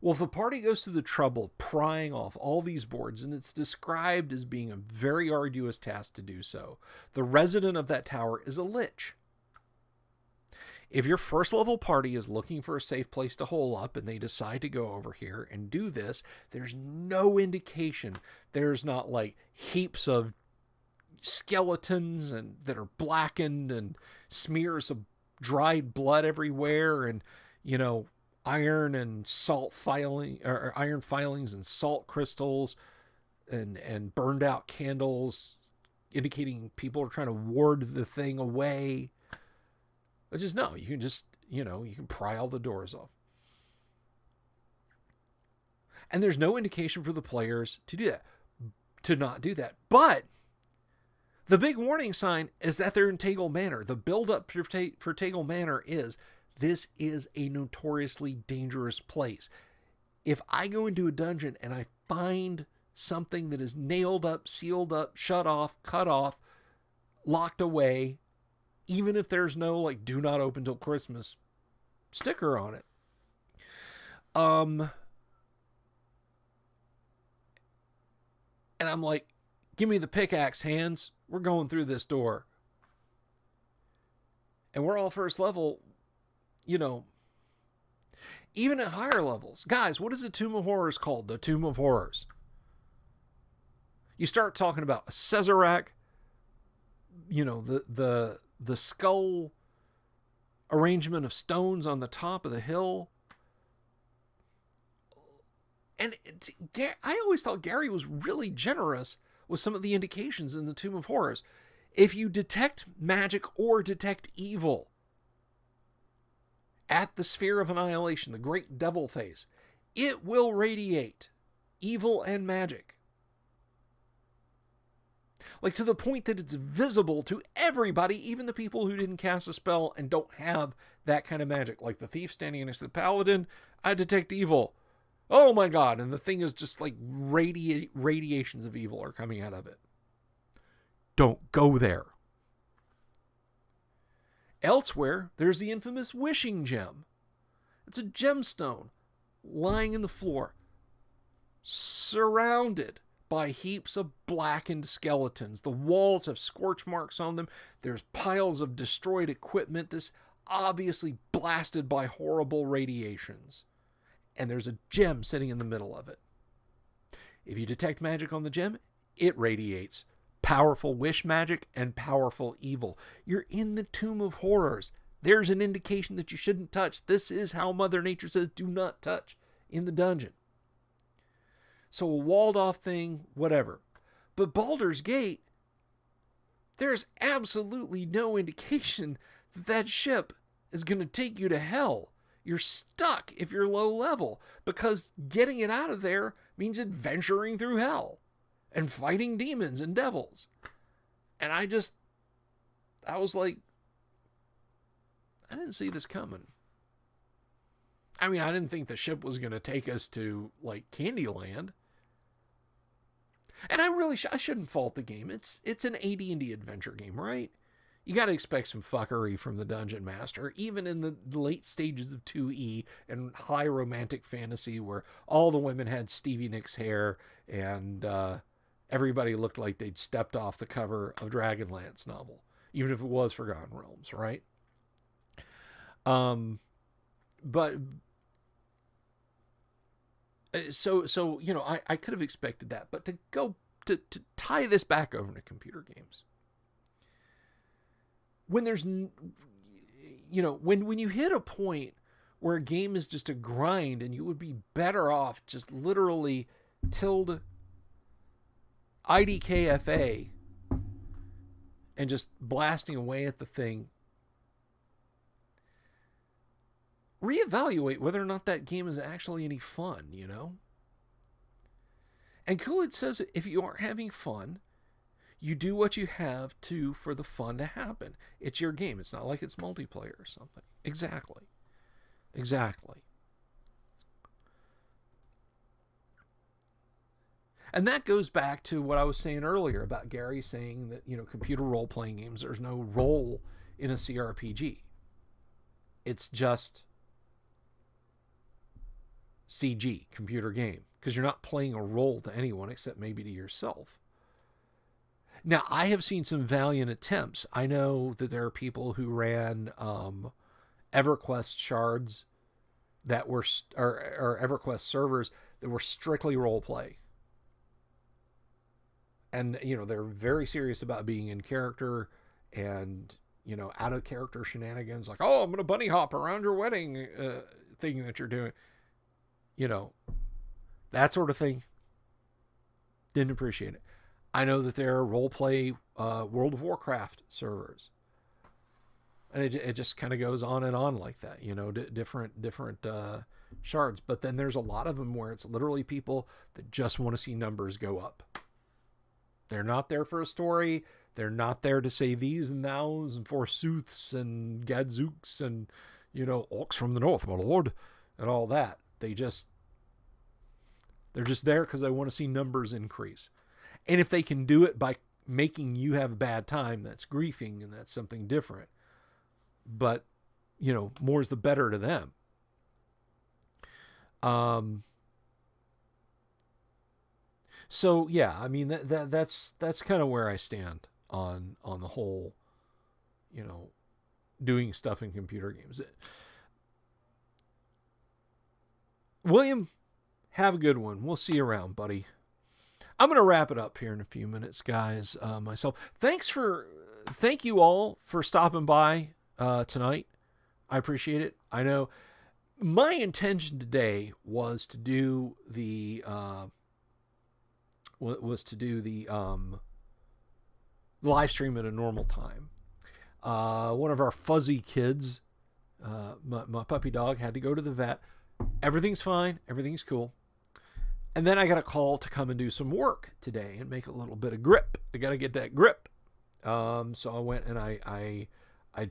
[SPEAKER 1] Well, if the party goes to the trouble of prying off all these boards, and it's described as being a very arduous task to do so, the resident of that tower is a lich. If your first level party is looking for a safe place to hole up and they decide to go over here and do this, there's no indication. There's not like heaps of skeletons and that are blackened and smears of dried blood everywhere and, iron and salt filing or iron filings and salt crystals and burned out candles indicating people are trying to ward the thing away. But just no, you can just, you can pry all the doors off. And there's no indication for the players to not do that. But the big warning sign is that they're in Tegel Manor. The build-up for Tegel Manor is, this is a notoriously dangerous place. If I go into a dungeon and I find something that is nailed up, sealed up, shut off, cut off, locked away, even if there's no like do not open till Christmas sticker on it. And I'm like, give me the pickaxe, hands. We're going through this door. And we're all first level, you know, even at higher levels. Guys, what is the Tomb of Horrors called? The Tomb of Horrors. You start talking about a Sazerac, you know, the skull arrangement of stones on the top of the hill. And I always thought Gary was really generous with some of the indications in the Tomb of Horrors. If you detect magic or detect evil at the Sphere of Annihilation, the Great Devil Face, it will radiate evil and magic. Like to the point that it's visible to everybody, even the people who didn't cast a spell and don't have that kind of magic. Like the thief standing next to the paladin, I detect evil. Oh my god, and the thing is just like radiations of evil are coming out of it. Don't go there. Elsewhere, there's the infamous wishing gem. It's a gemstone lying in the floor, surrounded by heaps of blackened skeletons. The walls have scorch marks on them. There's piles of destroyed equipment. This obviously blasted by horrible radiations. And there's a gem sitting in the middle of it. If you detect magic on the gem, it radiates powerful wish magic and powerful evil. You're in the Tomb of Horrors. There's an indication that you shouldn't touch. This is how Mother Nature says do not touch in the dungeon. So a walled off thing, whatever. But Baldur's Gate, there's absolutely no indication that that ship is going to take you to hell. You're stuck if you're low level, because getting it out of there means adventuring through hell and fighting demons and devils. And I was like, I didn't see this coming. I mean, I didn't think the ship was going to take us to like Candyland. And I shouldn't fault the game. It's an AD&D adventure game, right? You got to expect some fuckery from the dungeon master, even in the late stages of 2E and high romantic fantasy where all the women had Stevie Nicks hair and everybody looked like they'd stepped off the cover of Dragonlance novel, even if it was Forgotten Realms, right? But so you know, I could have expected that, but to go to tie this back over to computer games, when there's, you know, when you hit a point where a game is just a grind and you would be better off just literally tilde IDKFA and just blasting away at the thing, reevaluate whether or not that game is actually any fun, you know? And Coolidge says if you aren't having fun, you do what you have to for the fun to happen. It's your game. It's not like it's multiplayer or something. Exactly. And that goes back to what I was saying earlier about Gary saying that, you know, computer role-playing games, there's no role in a CRPG. It's just CG, computer game, because you're not playing a role to anyone except maybe to yourself. Now, I have seen some valiant attempts. I know that there are people who ran EverQuest shards that were, or EverQuest servers that were strictly role play. And, you know, they're very serious about being in character and, you know, out of character shenanigans like, oh, I'm going to bunny hop around your wedding thing that you're doing. You know, that sort of thing. Didn't appreciate it. I know that there are role-play World of Warcraft servers. And it just kind of goes on and on like that, you know, different shards. But then there's a lot of them where it's literally people that just want to see numbers go up. They're not there for a story. They're not there to say these and thous and forsooths and gadzooks and, you know, orcs from the north, my lord, and all that. They're just there because they want to see numbers increase. And if they can do it by making you have a bad time, that's griefing, and that's something different. But, more's the better to them. So yeah, I mean that's kind of where I stand on the whole, doing stuff in computer games. William, have a good one. We'll see you around, buddy. I'm going to wrap it up here in a few minutes, guys. Myself. Thank you all for stopping by tonight. I appreciate it. I know my intention today was to do the live stream at a normal time. One of our fuzzy kids, my puppy dog, had to go to the vet. Everything's fine. Everything's cool. And then I got a call to come and do some work today and make a little bit of grip. I got to get that grip. So I went and I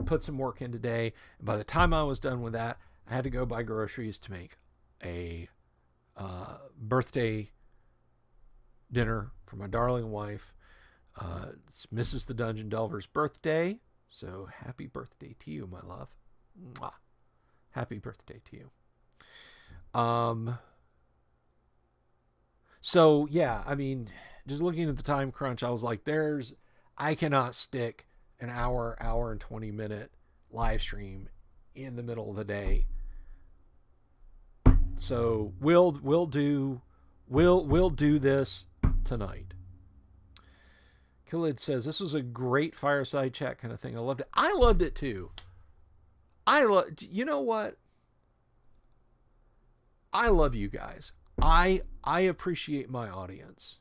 [SPEAKER 1] put some work in today. And by the time I was done with that, I had to go buy groceries to make a birthday dinner for my darling wife. It's Mrs. the Dungeon Delver's birthday. So happy birthday to you, my love. Mwah. Happy birthday to you. So yeah, I mean, just looking at the time crunch, I was like, I cannot stick an hour and 20-minute live stream in the middle of the day. So we'll do this tonight. Khalid says, this was a great fireside chat kind of thing. I loved it. I loved it too. You know what? I love you guys. I appreciate my audience.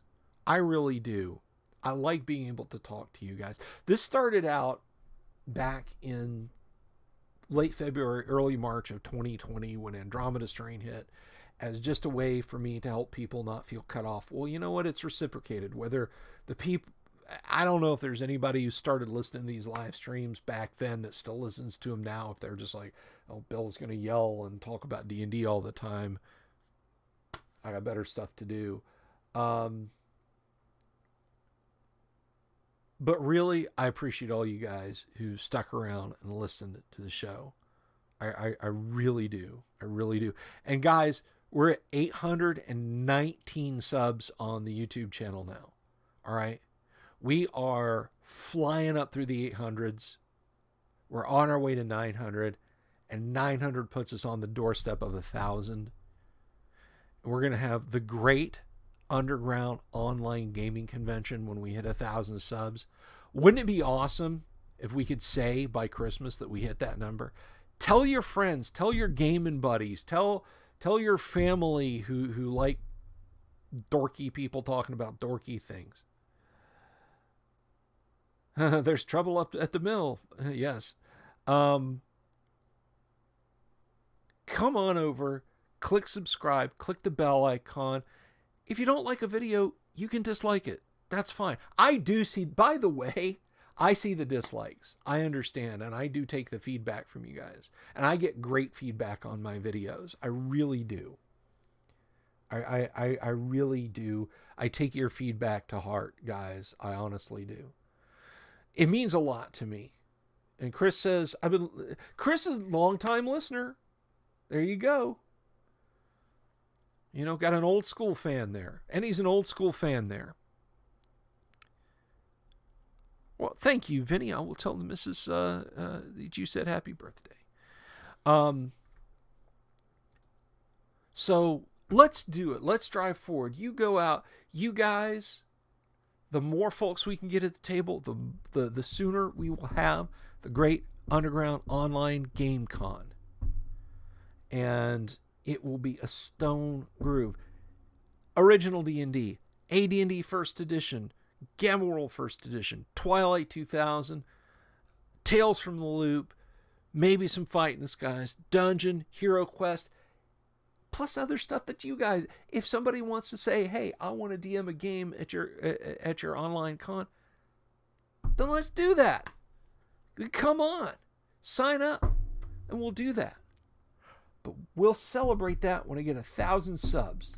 [SPEAKER 1] I really do. I like being able to talk to you guys. This started out back in late February, early March of 2020 when Andromeda Strain hit, as just a way for me to help people not feel cut off. Well, you know what? It's reciprocated. Whether the people, I don't know if there's anybody who started listening to these live streams back then that still listens to them now. If they're just like, oh, Bill's going to yell and talk about D&D all the time. I got better stuff to do. But really, I appreciate all you guys who stuck around and listened to the show. I really do. I really do. And guys, we're at 819 subs on the YouTube channel now. All right. We are flying up through the 800s. We're on our way to 900, and 900 puts us on the doorstep of 1,000. We're going to have the great underground online gaming convention when we hit 1,000 subs. Wouldn't it be awesome if we could say by Christmas that we hit that number? Tell your friends, tell your gaming buddies, tell your family who like dorky people talking about dorky things. There's trouble up at the mill. Yes. Come on over, click subscribe, click the bell icon. If you don't like a video, you can dislike it. That's fine. I do see, by the way, I see the dislikes. I understand, and I do take the feedback from you guys. And I get great feedback on my videos. I really do. I really do. I take your feedback to heart, guys. I honestly do. It means a lot to me. And Chris says, Chris is a longtime listener. There you go. You know, got an old school fan there. And he's an old school fan there. Well, thank you, Vinny. I will tell the missus that you said happy birthday. So let's do it. Let's drive forward. You go out. You guys, the more folks we can get at the table, the sooner we will have the great underground online game con. And it will be a stone groove. Original D&D, AD&D First Edition, Gamma World First Edition, Twilight 2000, Tales from the Loop, maybe some Fight in the Skies, Dungeon, Hero Quest, plus other stuff that you guys, if somebody wants to say, hey, I want to DM a game at your online con, then let's do that. Come on, sign up, and we'll do that. But we'll celebrate that when I get 1,000 subs.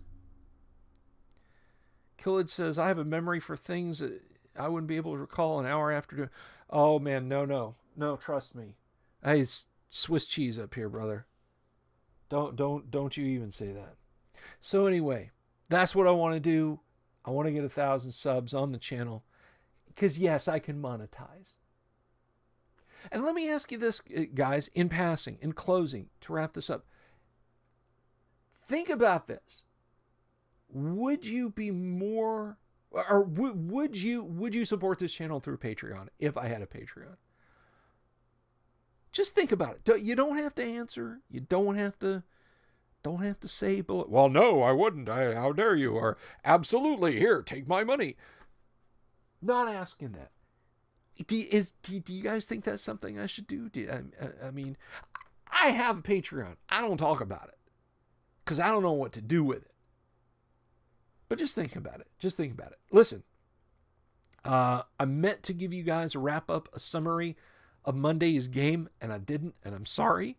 [SPEAKER 1] Khalid says, I have a memory for things I wouldn't be able to recall an hour after doing. Oh man, no, trust me. Hey, it's Swiss cheese up here, brother. Don't you even say that. So anyway, that's what I want to do. I want to get 1,000 subs on the channel because yes, I can monetize. And let me ask you this, guys, in passing, in closing, to wrap this up. Think about this. Would you be more, or would you support this channel through Patreon if I had a Patreon? Just think about it. You don't have to answer. You don't have to say, well, no, I wouldn't. How dare you? Or absolutely, here, take my money. Not asking that. Do you guys think that's something I should do? I mean, I have a Patreon. I don't talk about it because I don't know what to do with it. But just think about it. Just think about it. Listen, I meant to give you guys a wrap up, a summary of Monday's game, and I didn't, and I'm sorry.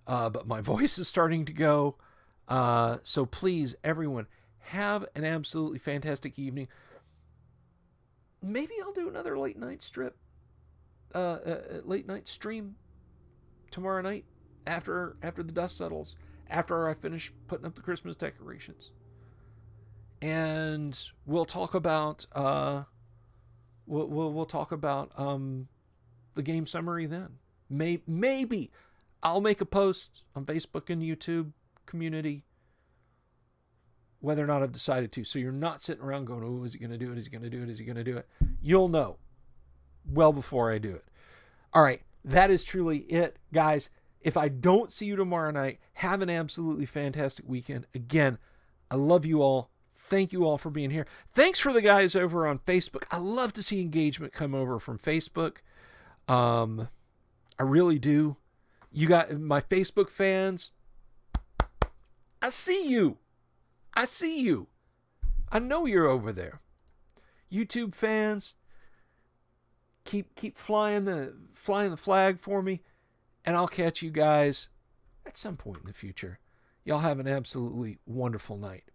[SPEAKER 1] But my voice is starting to go. So please, everyone, have an absolutely fantastic evening. Maybe I'll do another late night stream tomorrow night after the dust settles, after I finish putting up the Christmas decorations, and we'll talk about we'll talk about the game summary then. Maybe I'll make a post on Facebook and YouTube community, whether or not I've decided to. So you're not sitting around going, oh, is he going to do it? Is he going to do it? Is he going to do it? You'll know well before I do it. All right. That is truly it, guys. If I don't see you tomorrow night, have an absolutely fantastic weekend. Again, I love you all. Thank you all for being here. Thanks for the guys over on Facebook. I love to see engagement come over from Facebook. I really do. You got my Facebook fans. I see you. I see you. I know you're over there. YouTube fans, keep flying the flag for me, and I'll catch you guys at some point in the future. Y'all have an absolutely wonderful night.